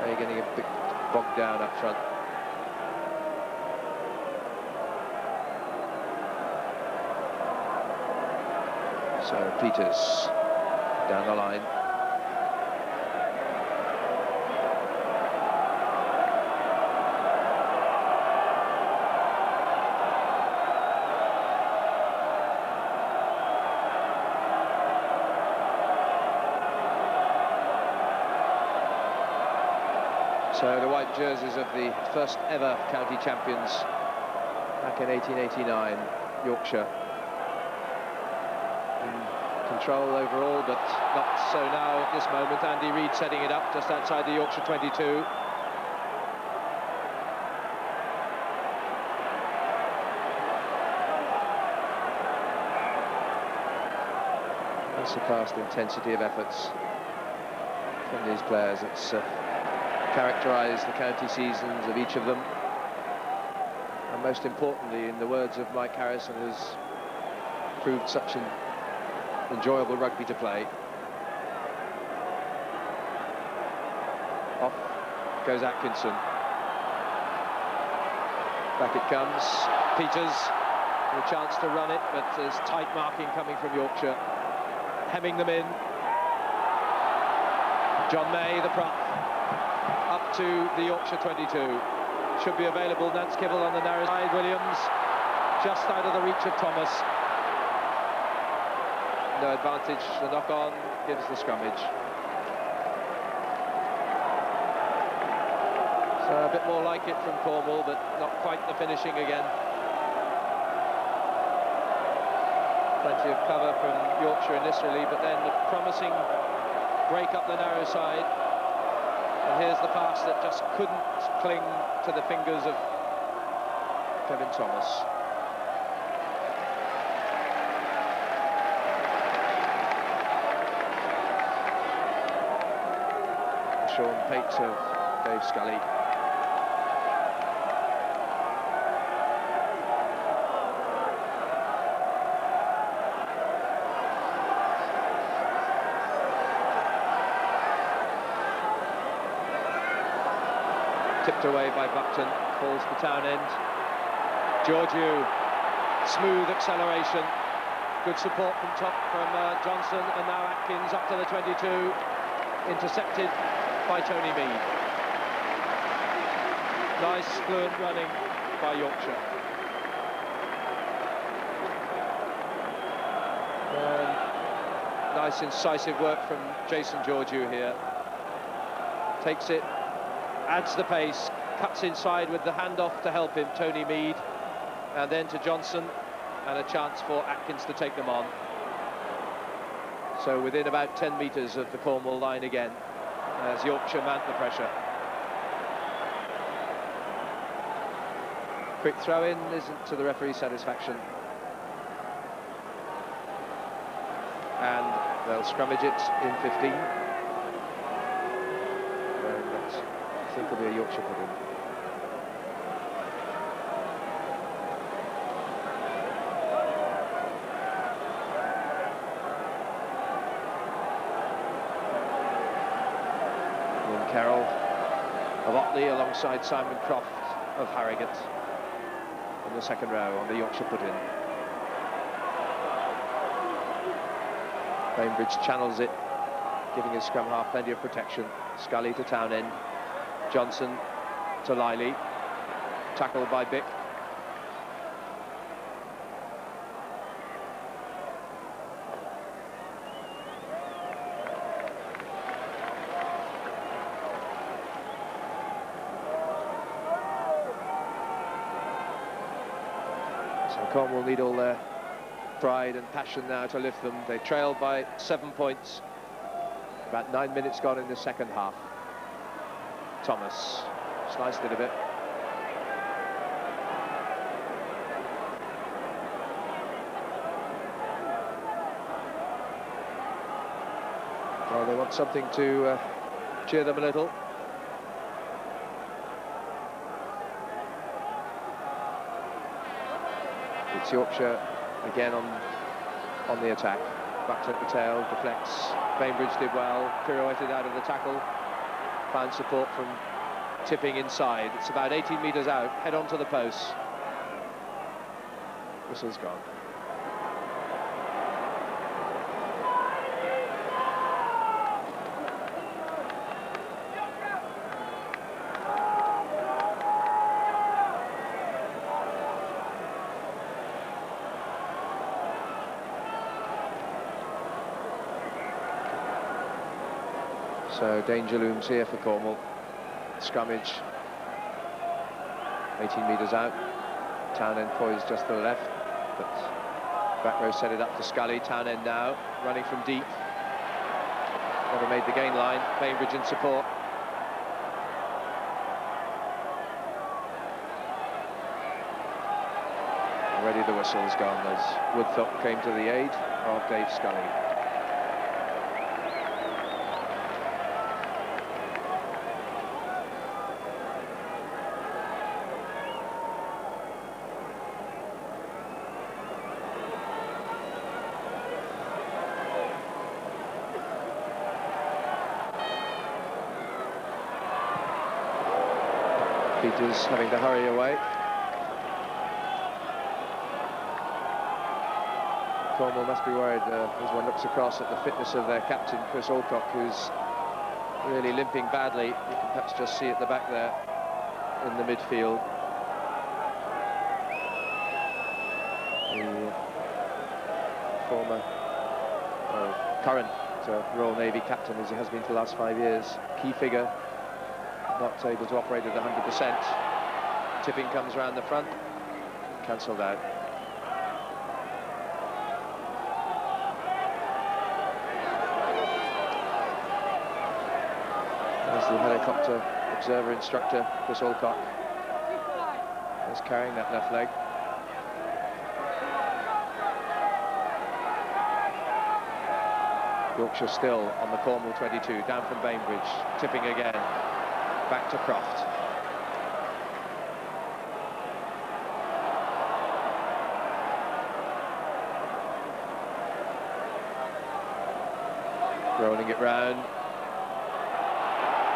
They're getting a bit bogged down up front. So Peters down the line. So the white jerseys of the first ever county champions back in 1889, Yorkshire. In control overall, but not so now at this moment. Andy Reid setting it up just outside the Yorkshire 22. Unsurpassed intensity of efforts from these players. It's characterised the county seasons of each of them, and most importantly, in the words of Mike Harrison, has proved such an enjoyable rugby to play. Off goes Atkinson. Back it comes. Peters with a chance to run it, but there's tight marking coming from Yorkshire, hemming them in. John May, the prop, up to the Yorkshire 22. Should be available. Nance Kibble on the narrow side. Williams just out of the reach of Thomas. No advantage. The knock-on gives the scrummage. So a bit more like it from Cornwall, but not quite the finishing again. Plenty of cover from Yorkshire initially, but then the promising break up the narrow side. And here's the pass that just couldn't cling to the fingers of Kevin Thomas. Sean Pate of Dave Scully. Tipped away by Buckton, falls to Townend. Georgiou, smooth acceleration, good support from Johnson, and now Atkins up to the 22, intercepted by Tony Mead. Nice fluent running by Yorkshire. And nice incisive work from Jason Georgiou here. Takes it, adds the pace, cuts inside with the handoff to help him, Tony Mead, and then to Johnson, and a chance for Atkins to take them on. So within about 10 metres of the Cornwall line again, as Yorkshire mount the pressure. Quick throw-in isn't to the referee's satisfaction. And they'll scrummage it in 15. I think it'll be a Yorkshire put in. Ian Carroll of Otley alongside Simon Croft of Harrogate in the second row on the Yorkshire put in. Bainbridge channels it, giving his scrum half plenty of protection. Scully to Townend. Johnson to Liley, tackled by Bick. So Cornwall need all their pride and passion now to lift them. They trailed by 7 points. About 9 minutes gone in the second half. Thomas sliced it a bit. Well, they want something to cheer them a little. It's Yorkshire again on the attack. Back to the tail, deflects. Bainbridge did well, pirouetted out of the tackle. Found support from tipping inside. It's about 18 metres out, head on to the post. Whistle's gone. So danger looms here for Cornwall. scrummage. 18 metres out. Townend poised just to the left, but back row set it up to Scully. Townend now running from deep. Never made the gain line. Bainbridge in support. Already the whistle's gone as Woodthorpe came to the aid of Dave Scully. Peters having to hurry away. Cornwall must be worried as one looks across at the fitness of their captain, Chris Alcock, who's really limping badly. You can perhaps just see at the back there in the midfield. The former, current Royal Navy captain, as he has been for the last 5 years. Key figure, not able to operate at 100%. Tipping comes round the front, cancelled out. The helicopter observer instructor, Chris Alcock, is carrying that left leg. Yorkshire still on the Cornwall 22, down from Bainbridge, tipping again, back to Croft. Rolling it round.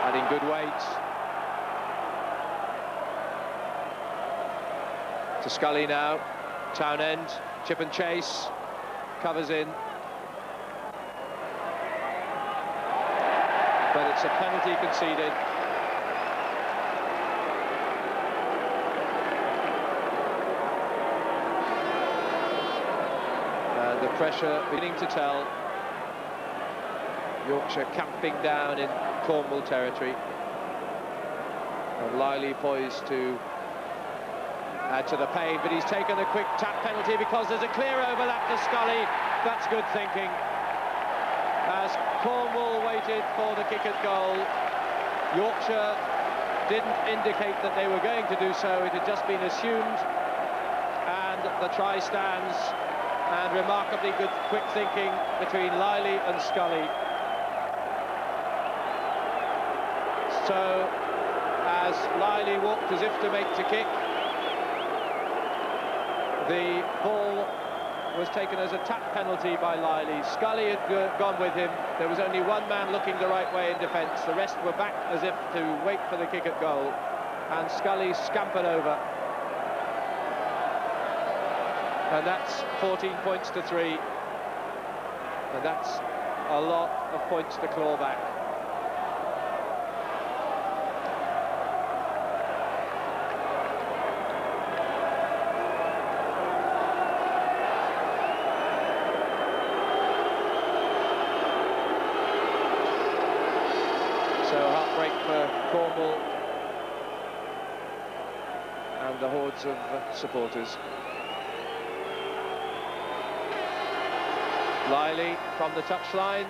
Adding good weight to Scully now. Townend, chip and chase, covers in, but it's a penalty conceded. And the pressure beginning to tell. Yorkshire camping down in Cornwall territory, and Liley poised to add to the pain, but he's taken a quick tap penalty because there's a clear overlap to Scully. That's good thinking. As Cornwall waited for the kick at goal, Yorkshire didn't indicate that they were going to do so. It had just been assumed, and the try stands, and remarkably good quick thinking between Liley and Scully. So, as Liley walked as if to make the kick, the ball was taken as a tap penalty by Liley. Scully had gone with him. There was only one man looking the right way in defence. The rest were back as if to wait for the kick at goal. And Scully scampered over. And that's 14 points to 3. And that's a lot of points to claw back. Cornwall and the hordes of supporters. Liley from the touchline,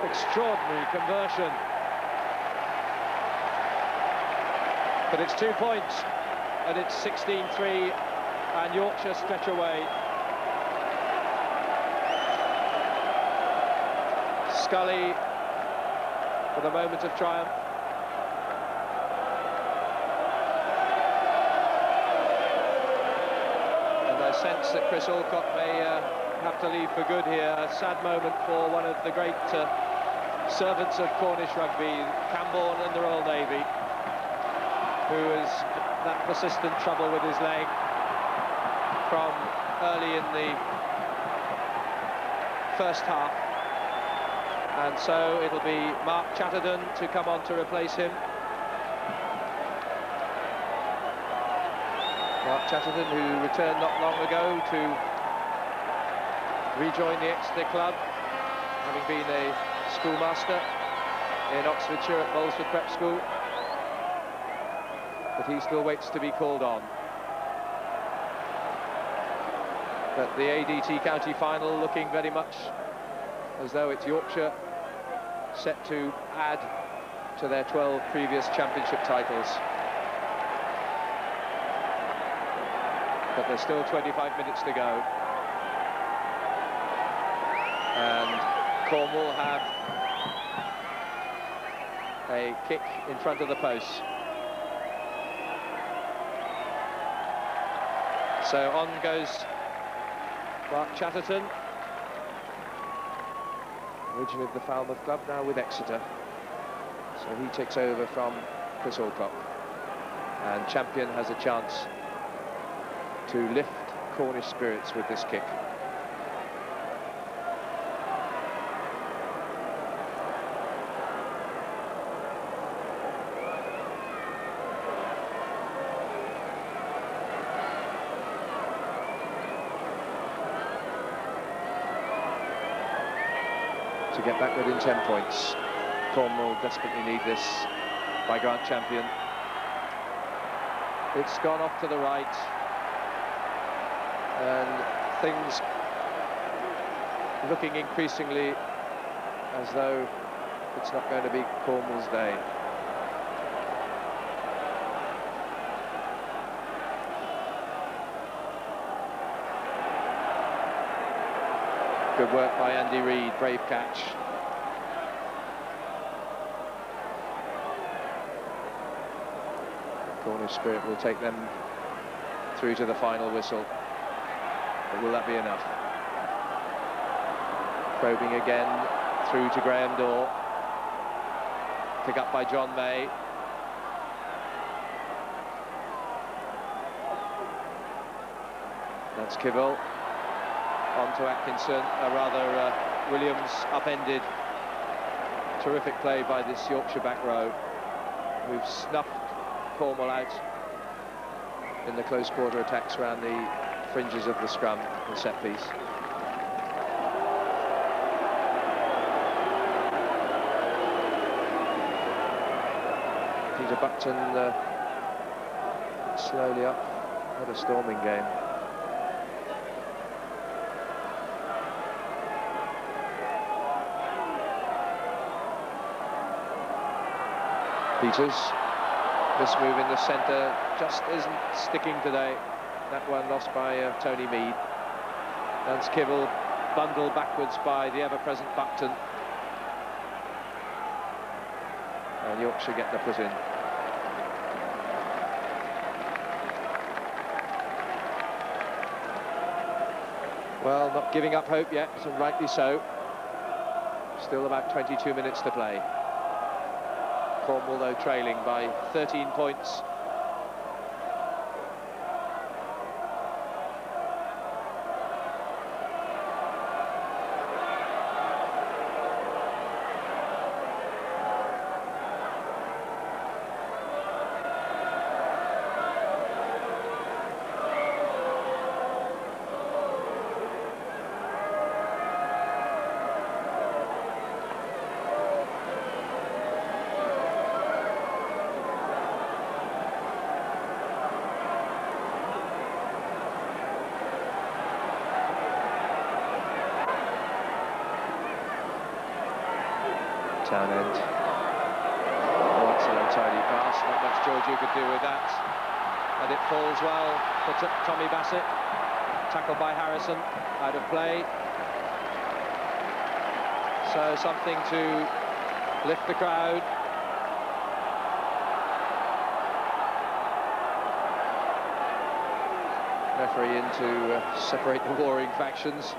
extraordinary conversion, but it's 2 points and it's 16-3 and Yorkshire stretch away. Scully for the moment of triumph. Sense that Chris Alcock may have to leave for good here. A sad moment for one of the great servants of Cornish rugby, Camborne and the Royal Navy, who has that persistent trouble with his leg from early in the first half. And so it'll be Mark Chatterton to come on to replace him. Mark Chatterton, who returned not long ago to rejoin the Exeter club, having been a schoolmaster in Oxfordshire at Bolesford Prep School. but he still waits to be called on. But the ADT County Final looking very much as though it's Yorkshire set to add to their 12 previous championship titles. But there's still 25 minutes to go. And Cornwall have a kick in front of the post. So on goes Mark Chatterton, originally of the Falmouth club, now with Exeter. So he takes over from Chris Alcock. And Champion has a chance to lift Cornish spirits with this kick. To get back within 10 points. Cornwall desperately need this by Grant Champion. It's gone off to the right, and things looking increasingly as though it's not going to be Cornwall's day. Good work by Andy Reid, brave catch. Cornish spirit will take them through to the final whistle. But will that be enough? Probing again through to Graham Dorr. Pick up by John May. That's Kibble. On to Atkinson, Williams upended. Terrific play by this Yorkshire back row. We've snuffed Cornwall out in the close quarter attacks around the fringes of the scrum and set piece. Peter Buckton slowly up. What a storming game. Peters, this move in the centre just isn't sticking today. That one lost by Tony Mead. That's Kibble bundled backwards by the ever-present Buckton. And Yorkshire get the put in. Well, not giving up hope yet, and rightly so. Still about 22 minutes to play. Cornwall, though, trailing by 13 points. Townend. Oh, that's an untidy pass. Not much Georgiou could do with that. And it falls well for Tommy Bassett. Tackled by Harrison. Out of play. So something to lift the crowd. Referee in to separate the warring factions.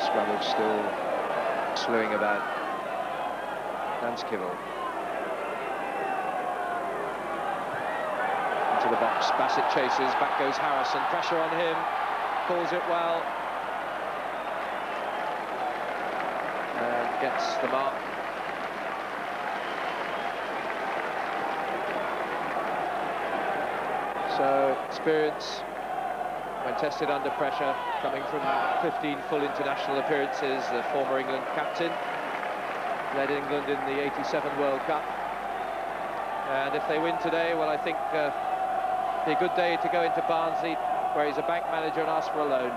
Scrummage still slewing about. That's Kibble. Into the box, Bassett chases, back goes Harrison, pressure on him, calls it well. gets the mark. So experience when tested under pressure, coming from 15 full international appearances, the former England captain, led England in the '87 World Cup. And if they win today, well, I think it'll be a good day to go into Barnsley, where he's a bank manager, and ask for a loan.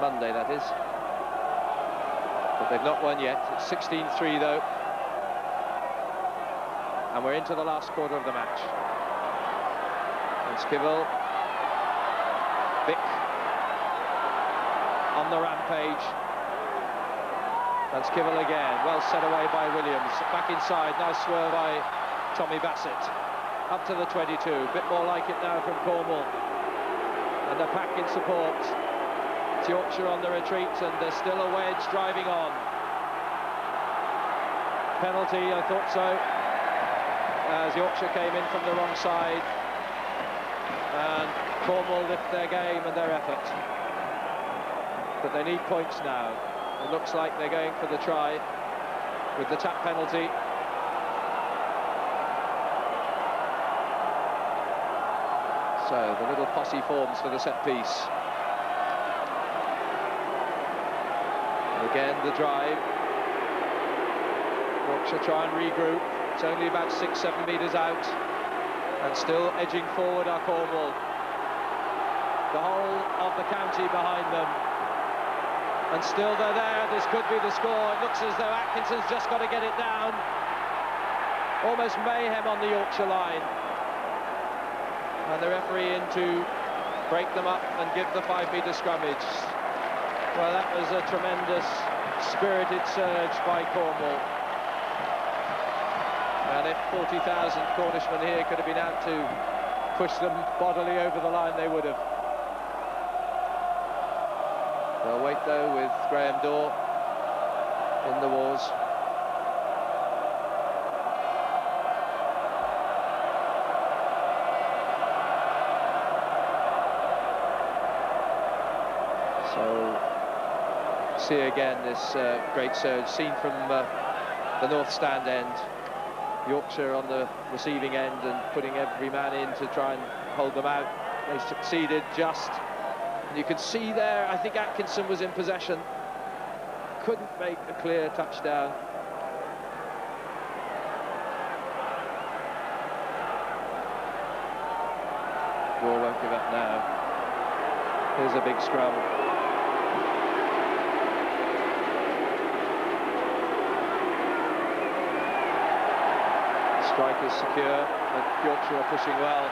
Monday, that is. But they've not won yet. It's 16-3 though. And we're into the last quarter of the match. And Skibble, Vic on the rampage. And Skibble again, well set away by Williams. Back inside, nice swerve by Tommy Bassett. Up to the 22, bit more like it now from Cornwall. And the pack in support. It's Yorkshire on the retreat, and there's still a wedge driving on. Penalty, I thought so, as Yorkshire came in from the wrong side. And Cornwall lift their game and their effort. But they need points now. It looks like they're going for the try with the tap penalty. So the little posse forms for the set piece. And again the drive. Yorkshire try and regroup. It's only about 6-7 metres out. And still edging forward are Cornwall. The whole of the county behind them. And still they're there. This could be the score. It looks as though Atkinson's just got to get it down. Almost mayhem on the Yorkshire line. And the referee in to break them up and give the 5-metre scrummage. Well, that was a tremendous spirited surge by Cornwall. And if 40,000 Cornishmen here could have been out to push them bodily over the line, they would have. They'll wait, though, with Graham Dorr in the wars. So, see again this great surge seen from the North Stand end. Yorkshire on the receiving end and putting every man in to try and hold them out. They succeeded just. And you can see there, I think Atkinson was in possession. Couldn't make a clear touchdown. Dorr won't give up now. Here's a big scrum. Strike is secure, but Yorkshire are pushing well.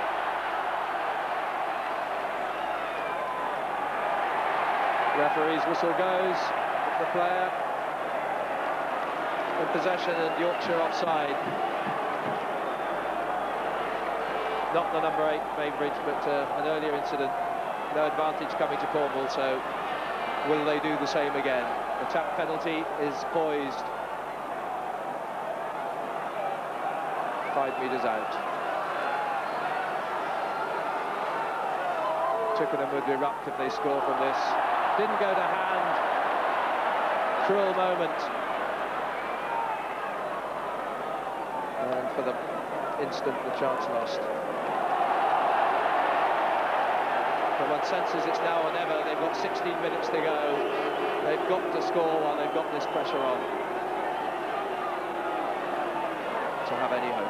Referee's whistle goes, the player in possession and Yorkshire offside. Not the number 8 Bainbridge, but an earlier incident. No advantage coming to Cornwall, so will they do the same again? The tap penalty is poised. 5 metres out. Twickenham would erupt if they score from this. Didn't go to hand. Cruel moment. And for the instant, the chance lost. But one senses it's now or never. They've got 16 minutes to go. They've got to score while they've got this pressure on to have any hope.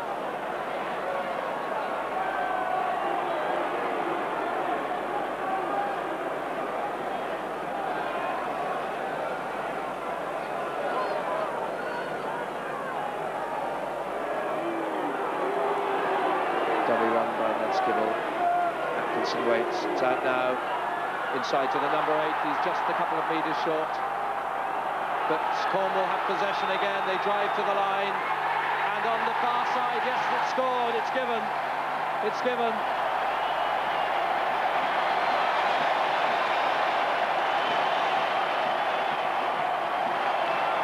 Double run by Skibble. Atkinson waits. It's out now. Inside to the number 8. He's just a couple of metres short. But Cornwall have possession again. They drive to the line. And on the far side, yes, it's scored. It's given. It's given.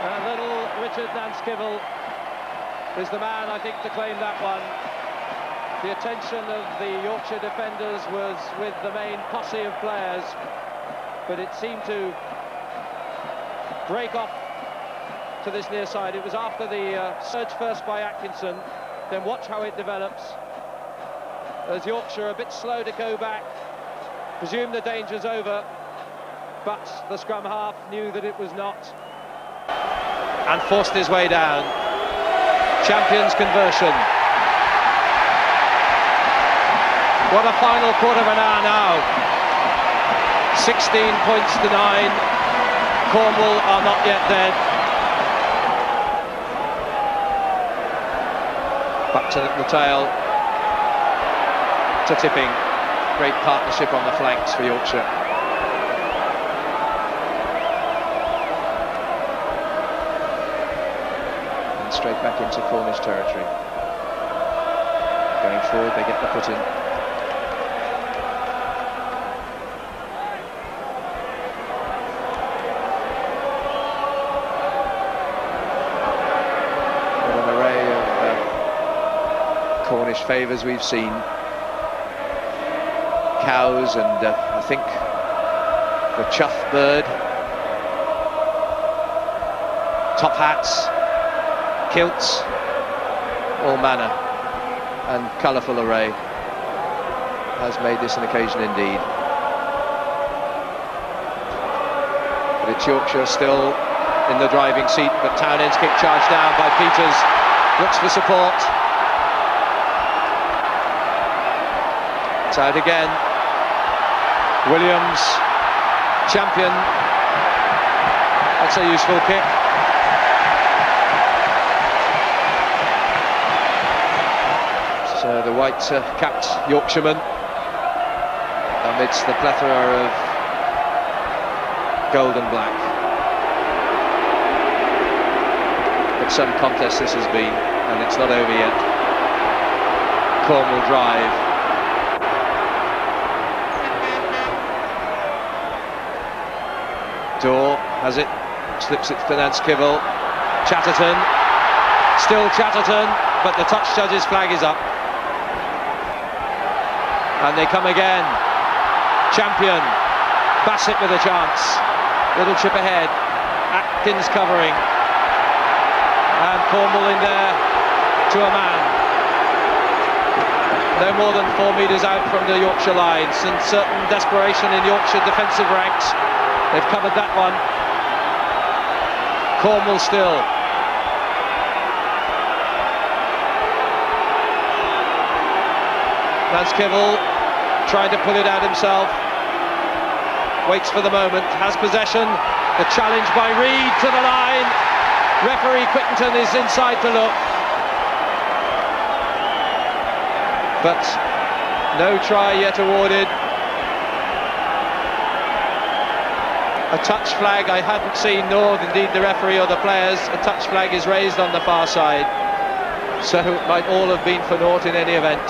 And little Richard Nanskibble is the man, I think, to claim that one. The attention of the Yorkshire defenders was with the main posse of players, but it seemed to break off to this near side. It was after the surge first by Atkinson. Then watch how it develops. As Yorkshire a bit slow to go back. Presume the danger's over, but the scrum half knew that it was not. And forced his way down. Champions conversion. What a final quarter of an hour now. 16 points to 9. Cornwall are not yet dead. Buckton at the tail to Tipping. Great partnership on the flanks for Yorkshire. And straight back into Cornish territory. Going forward, they get the put in. Cornish favours we've seen. Cows and I think the chuff bird, top hats, kilts, all manner and colourful array has made this an occasion indeed. But it's Yorkshire still in the driving seat, but Townend's kick charged down by Peters, looks for support. Out again. Williams, champion. That's a useful kick. So the white-capped Yorkshireman amidst the plethora of gold and black. But some contest this has been, and it's not over yet. Cornwall drive. Dorr has it, slips it to Nance Kivell. Chatterton, still Chatterton, but the touch judge's flag is up. And they come again. Champion, Bassett with a chance. Little chip ahead, Atkins covering. And Cornwall in there to a man. No more than 4 metres out from the Yorkshire lines, and certain desperation in Yorkshire defensive ranks. They've covered that one. Cornwall still. Nance Kivell trying to pull it out himself. Waits for the moment, has possession. The challenge by Reid to the line. Referee Quickenton is inside to look. But no try yet awarded. A touch flag I hadn't seen, nor indeed the referee or the players. A touch flag is raised on the far side, so it might all have been for naught in any event.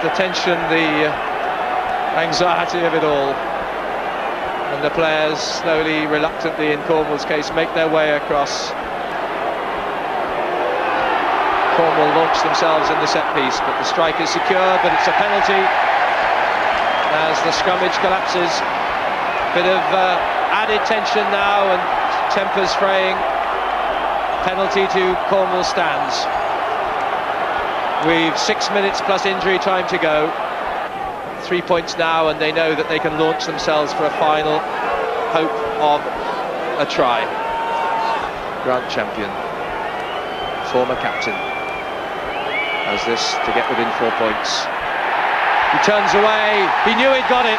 The tension, the anxiety of it all, and the players slowly, reluctantly in Cornwall's case, make their way across. Cornwall launch themselves in the set piece, but the strike is secure, but it's a penalty. As the scrummage collapses, bit of added tension now and tempers fraying. Penalty to Cornwall stands. We've 6 minutes plus injury time to go. 3 points now, and they know that they can launch themselves for a final hope of a try. Grand champion, former captain, has this to get within 4 points. He turns away, he knew he'd got it.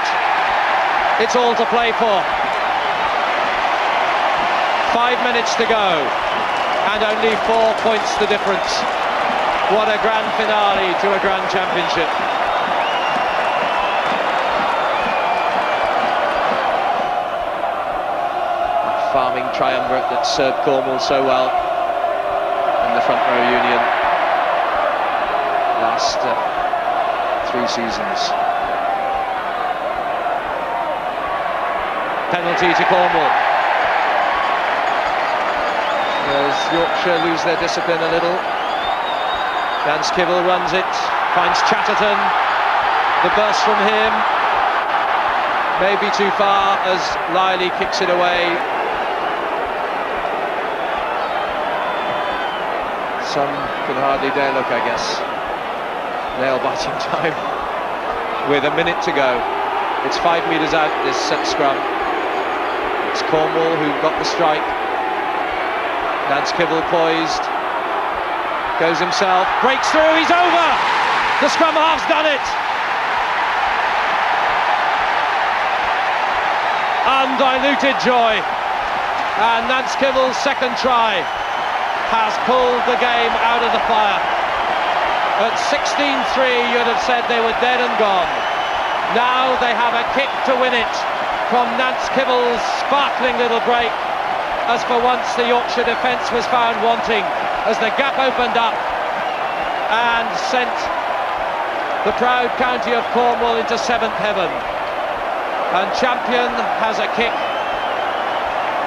It's all to play for. 5 minutes to go, and only 4 points the difference. What a grand finale to a grand championship. That farming triumvirate that served Cornwall so well in the front row union last 3 seasons. Penalty to Cornwall. As Yorkshire lose their discipline a little. Nance Kivell runs it, finds Chatterton. The burst from him. Maybe too far as Liley kicks it away. Some can hardly dare look, I guess. Nail-biting time with a minute to go. It's 5 metres out, this scrum. It's Cornwall who got the strike. Nance Kibble poised. Goes himself, breaks through, he's over! The scrum half's done it! Undiluted joy. And Nance Kibble's second try has pulled the game out of the fire. At 16-3, you'd have said they were dead and gone. Now they have a kick to win it from Nance Kibble's sparkling little break, as for once the Yorkshire defence was found wanting, as the gap opened up and sent the proud county of Cornwall into seventh heaven. And Champion has a kick,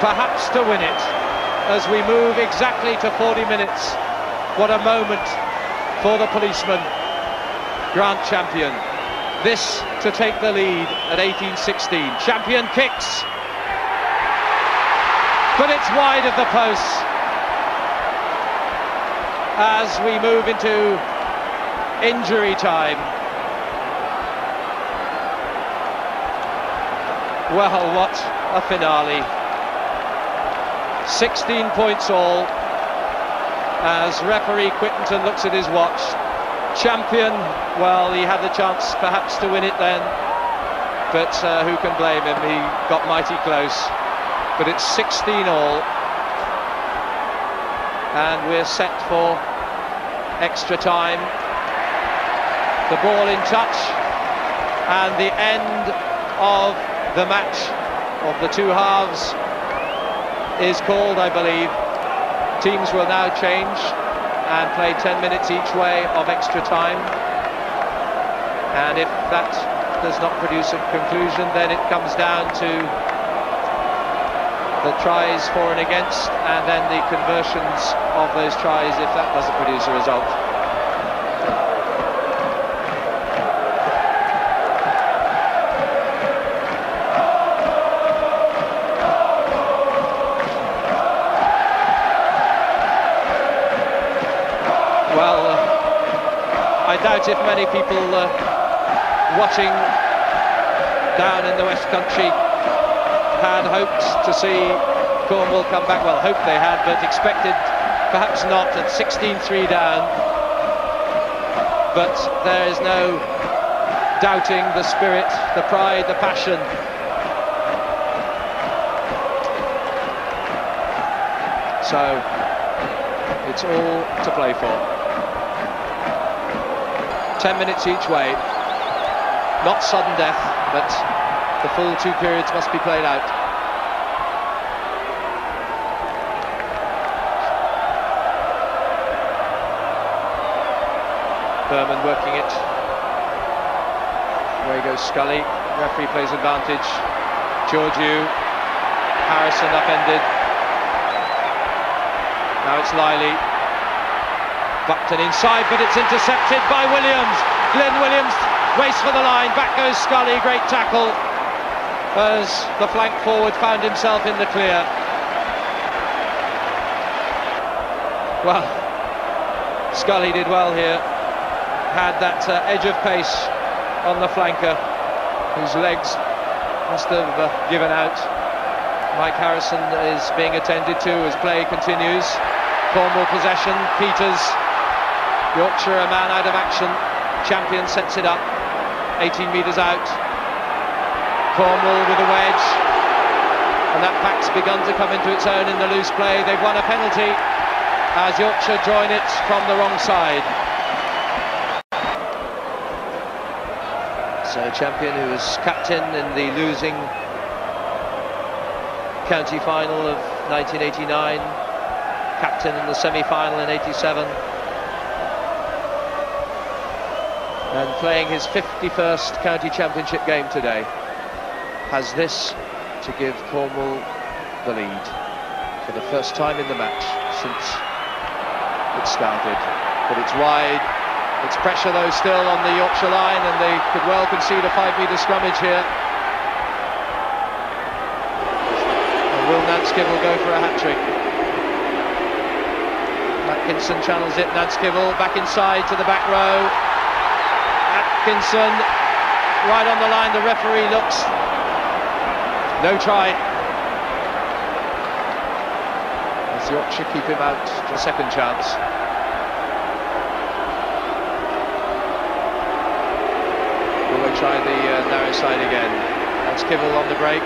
perhaps to win it, as we move exactly to 40 minutes. What a moment for the policeman, Grant Champion. This to take the lead at 18-16. Champion kicks, but it's wide of the posts as we move into injury time. Well, what a finale. 16 points all, as referee Quittenton looks at his watch. Champion, well, he had the chance perhaps to win it then, but who can blame him? He got mighty close. But it's 16 all, and we're set for extra time. The ball in touch, and the end of the match of the two halves is called, I believe. Teams will now change and play 10 minutes each way of extra time, and if that does not produce a conclusion, then it comes down to the tries for and against, and then the conversions of those tries if that doesn't produce a result. I doubt if many people watching down in the West Country had hoped to see Cornwall come back. Well, hoped they had, but expected perhaps not at 16-3 down. But there is no doubting the spirit, the pride, the passion. So it's all to play for. 10 minutes each way. Not sudden death, but the full 2 periods must be played out. Berman working it. Away goes Scully. Referee plays advantage. Georgiou. Harrison upended. Now it's Liley. Buckton inside, but it's intercepted by Williams. Glenn Williams waits for the line. Back goes Scully. Great tackle as the flank forward found himself in the clear. Well, Scully did well here. Had that edge of pace on the flanker, whose legs must have given out. Mike Harrison is being attended to as play continues. Cornwall possession. Peters. Yorkshire a man out of action. Champion sets it up. 18 metres out. Cornwall with a wedge. And that pack's begun to come into its own in the loose play. They've won a penalty as Yorkshire join it from the wrong side. So Champion, who was captain in the losing county final of 1989, captain in the semi-final in 87, and playing his 51st county championship game today, has this to give Cornwall the lead for the first time in the match since it started. But it's wide. It's pressure though still on the Yorkshire line, and they could well concede a 5-metre scrummage here. Will Nanskibble go for a hat-trick? Atkinson channels it, Nanskibble back inside to the back row. Atkinson right on the line, the referee looks. No try. As Yorkshire keep him out to a second chance. Will they try the narrow side again? Nanskibble on the break.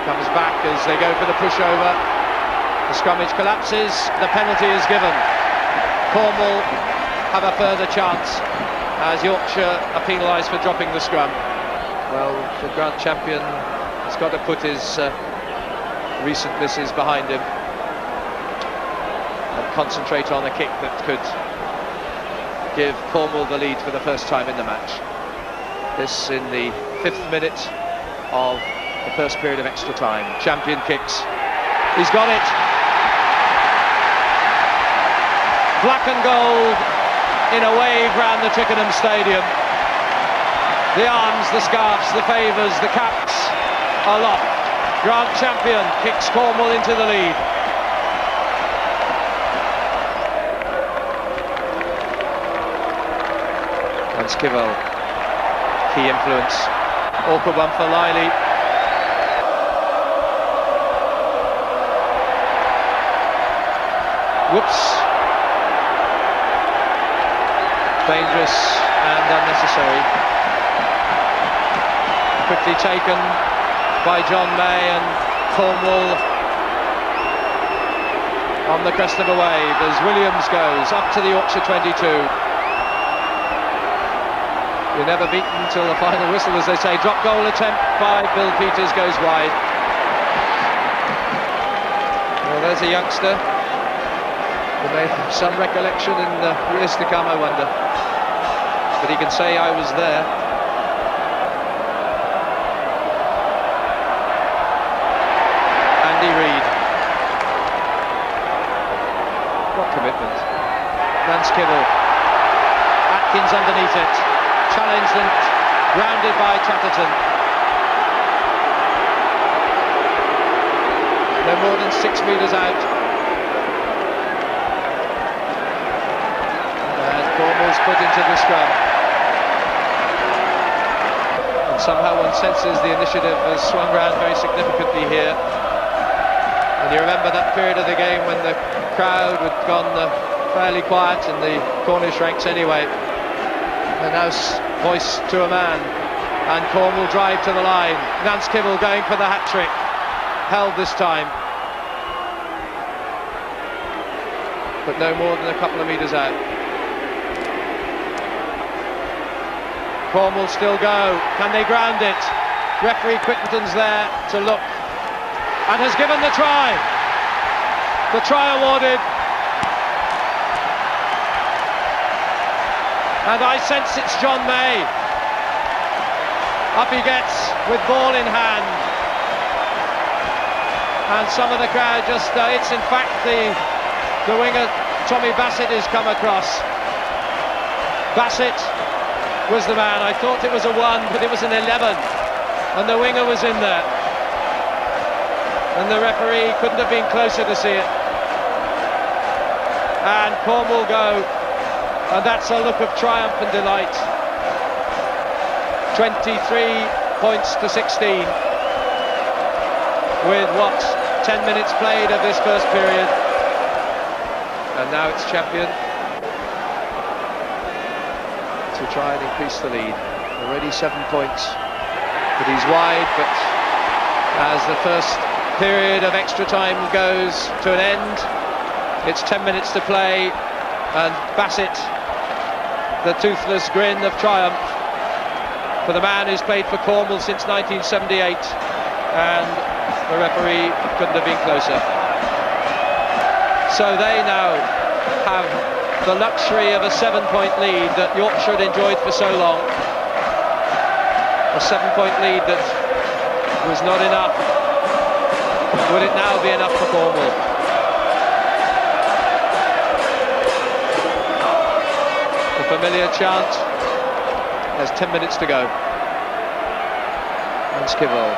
Comes back as they go for the pushover. The scrummage collapses, the penalty is given. Cornwall have a further chance as Yorkshire are penalised for dropping the scrum. Well, the grand champion has got to put his recent misses behind him and concentrate on a kick that could give Cornwall the lead for the first time in the match. This in the 5th minute of the first period of extra time. Champion kicks. He's got it. Black and gold in a wave round the Twickenham Stadium. The arms, the scarves, the favours, the caps aloft. Grand champion kicks Cornwall into the lead. Nanskibble, key influence. Awkward one for Liley. Whoops. Dangerous and unnecessary. Quickly taken by John May, and Cornwall on the crest of a wave as Williams goes up to the Yorkshire 22. You're never beaten until the final whistle, as they say. Drop goal attempt by Bill Peters goes wide. Well, there's a youngster who may have some recollection in the years to come, I wonder. But he can say, I was there. Andy Reid. What commitment. Nanskibble. Atkins underneath it. Challenged and grounded by Chatterton. No more than 6 metres out. And Cornwall's put into the scrum. And somehow one senses the initiative has swung round very significantly here. And you remember that period of the game when the crowd had gone fairly quiet in the Cornish ranks anyway. And now voice to a man, and Cornwall drive to the line. Nanskibble going for the hat-trick, held this time, but no more than a couple of metres out. Cornwall still go, can they ground it? Referee Quickenton's there to look, and has given the try. The try awarded. And I sense it's John May. Up he gets with ball in hand. And some of the crowd just, it's in fact the winger, Tommy Bassett, has come across. Bassett was the man. I thought it was a 1, but it was an 11. And the winger was in there. And the referee couldn't have been closer to see it. And Cornwall go. And that's a look of triumph and delight. 23 points to 16 with what, 10 minutes played of this first period. And now it's champion to try and increase the lead. Already 7 points, but he's wide. But as the first period of extra time goes to an end, it's 10 minutes to play, and Bassett, the toothless grin of triumph for the man who's played for Cornwall since 1978, and the referee couldn't have been closer. So they now have the luxury of a 7-point lead that Yorkshire had enjoyed for so long. A 7-point lead that was not enough. Will it now be enough for Cornwall? Familiar chant. There's 10 minutes to go. Nanskibble.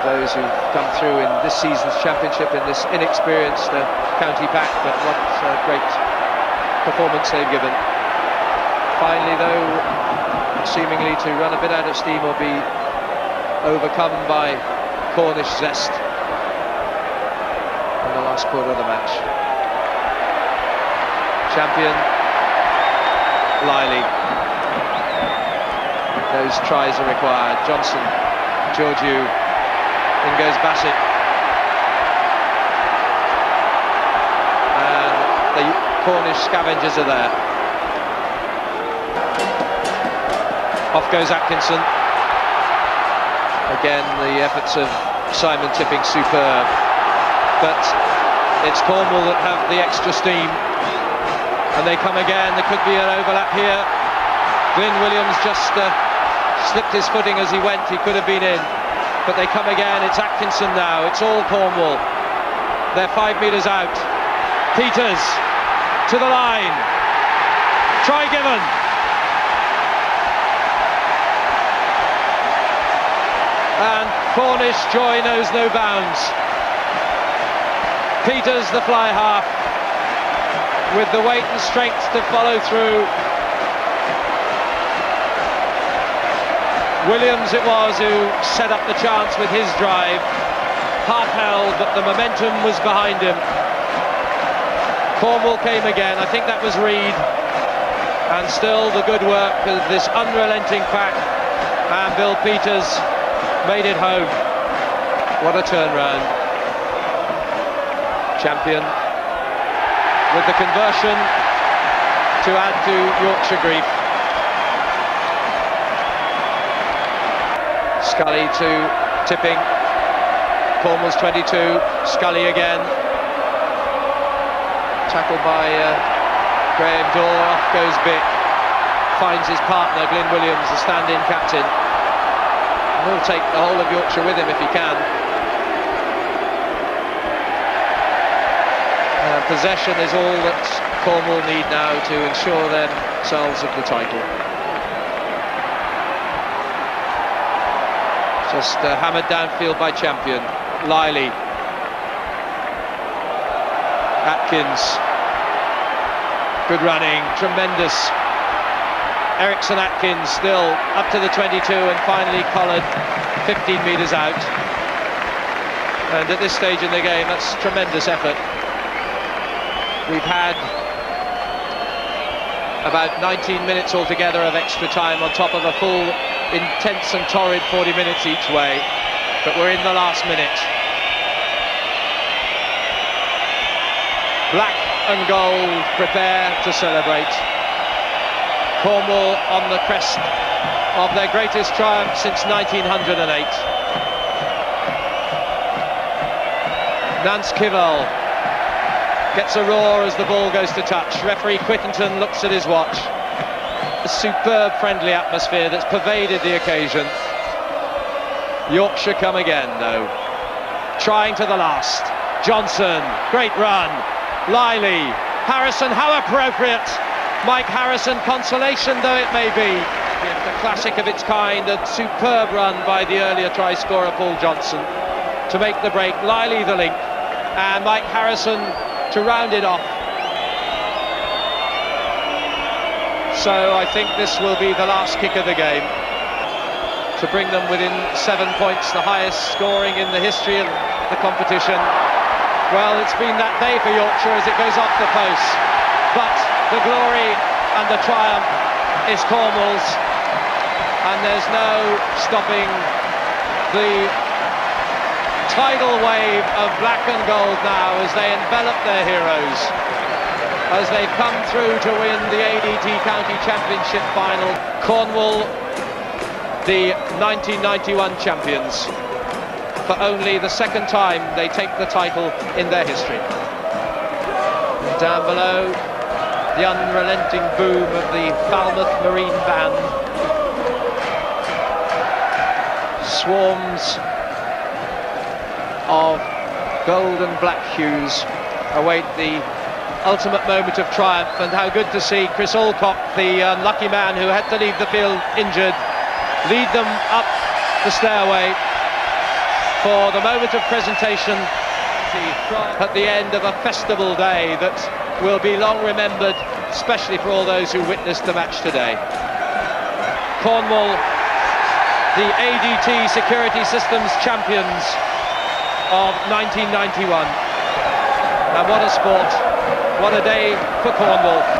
of those who've come through in this season's championship in this inexperienced county pack, but what a great performance they've given. Finally, though, seemingly to run a bit out of steam or be overcome by Cornish zest in the last quarter of the match. Champion Liley. Those tries are required. Johnson, Georgiou, in goes Bassett. And the Cornish scavengers are there. Off goes Atkinson. Again, the efforts of Simon Tipping superb. But it's Cornwall that have the extra steam. And they come again. There could be an overlap here. Glyn Williams just slipped his footing as he went. He could have been in. But they come again. It's Atkinson now. It's all Cornwall. They're 5 metres out. Peters to the line. Try given. And Cornish joy knows no bounds. Peters, the fly half, with the weight and strength to follow through. Williams it was who set up the chance with his drive. Half held, but the momentum was behind him. Cornwall came again. I think that was Reid. And still the good work of this unrelenting pack. And Bill Peters made it home. What a turnaround. Champion with the conversion to add to Yorkshire grief. Scully to Tipping. Cornwall's 22. Scully again. Tackled by Graham Dorr. Off goes Bick. Finds his partner, Glyn Williams, the stand-in captain. He'll take the whole of Yorkshire with him if he can. Possession is all that Cornwall need now to ensure themselves of the title. Just hammered downfield by Champion. Liley. Atkins. Good running, tremendous. Ericsson Atkins still up to the 22 and finally collared 15 metres out. And at this stage in the game, that's tremendous effort. We've had about 19 minutes altogether of extra time on top of a full, intense and torrid 40 minutes each way. But we're in the last minute. Black and gold prepare to celebrate. Cornwall on the crest of their greatest triumph since 1908. Nance Kivell gets a roar as the ball goes to touch. Referee Quittenton looks at his watch. A superb friendly atmosphere that's pervaded the occasion. Yorkshire come again, though. Trying to the last. Johnson, great run. Liley, Harrison, how appropriate. Mike Harrison, consolation though it may be. A classic of its kind, a superb run by the earlier try scorer Paul Johnson to make the break. Liley the link, and Mike Harrison to round it off. So I think this will be the last kick of the game to bring them within 7 points, the highest scoring in the history of the competition. Well, it's been that day for Yorkshire as it goes off the post, but the glory and the triumph is Cornwall's, and there's no stopping the tidal wave of black and gold now as they envelop their heroes, as they've come through to win the ADT County Championship final. Cornwall, the 1991 champions. For only the second time they take the title in their history. Down below, the unrelenting boom of the Falmouth Marine Band. Swarms of gold and black hues await the ultimate moment of triumph, and how good to see Chris Alcock, the unlucky man who had to leave the field injured, lead them up the stairway. for the moment of presentation at the end of a festival day that will be long remembered, especially for all those who witnessed the match today. Cornwall, the ADT Security Systems champions of 1991. And what a sport, what a day for Cornwall.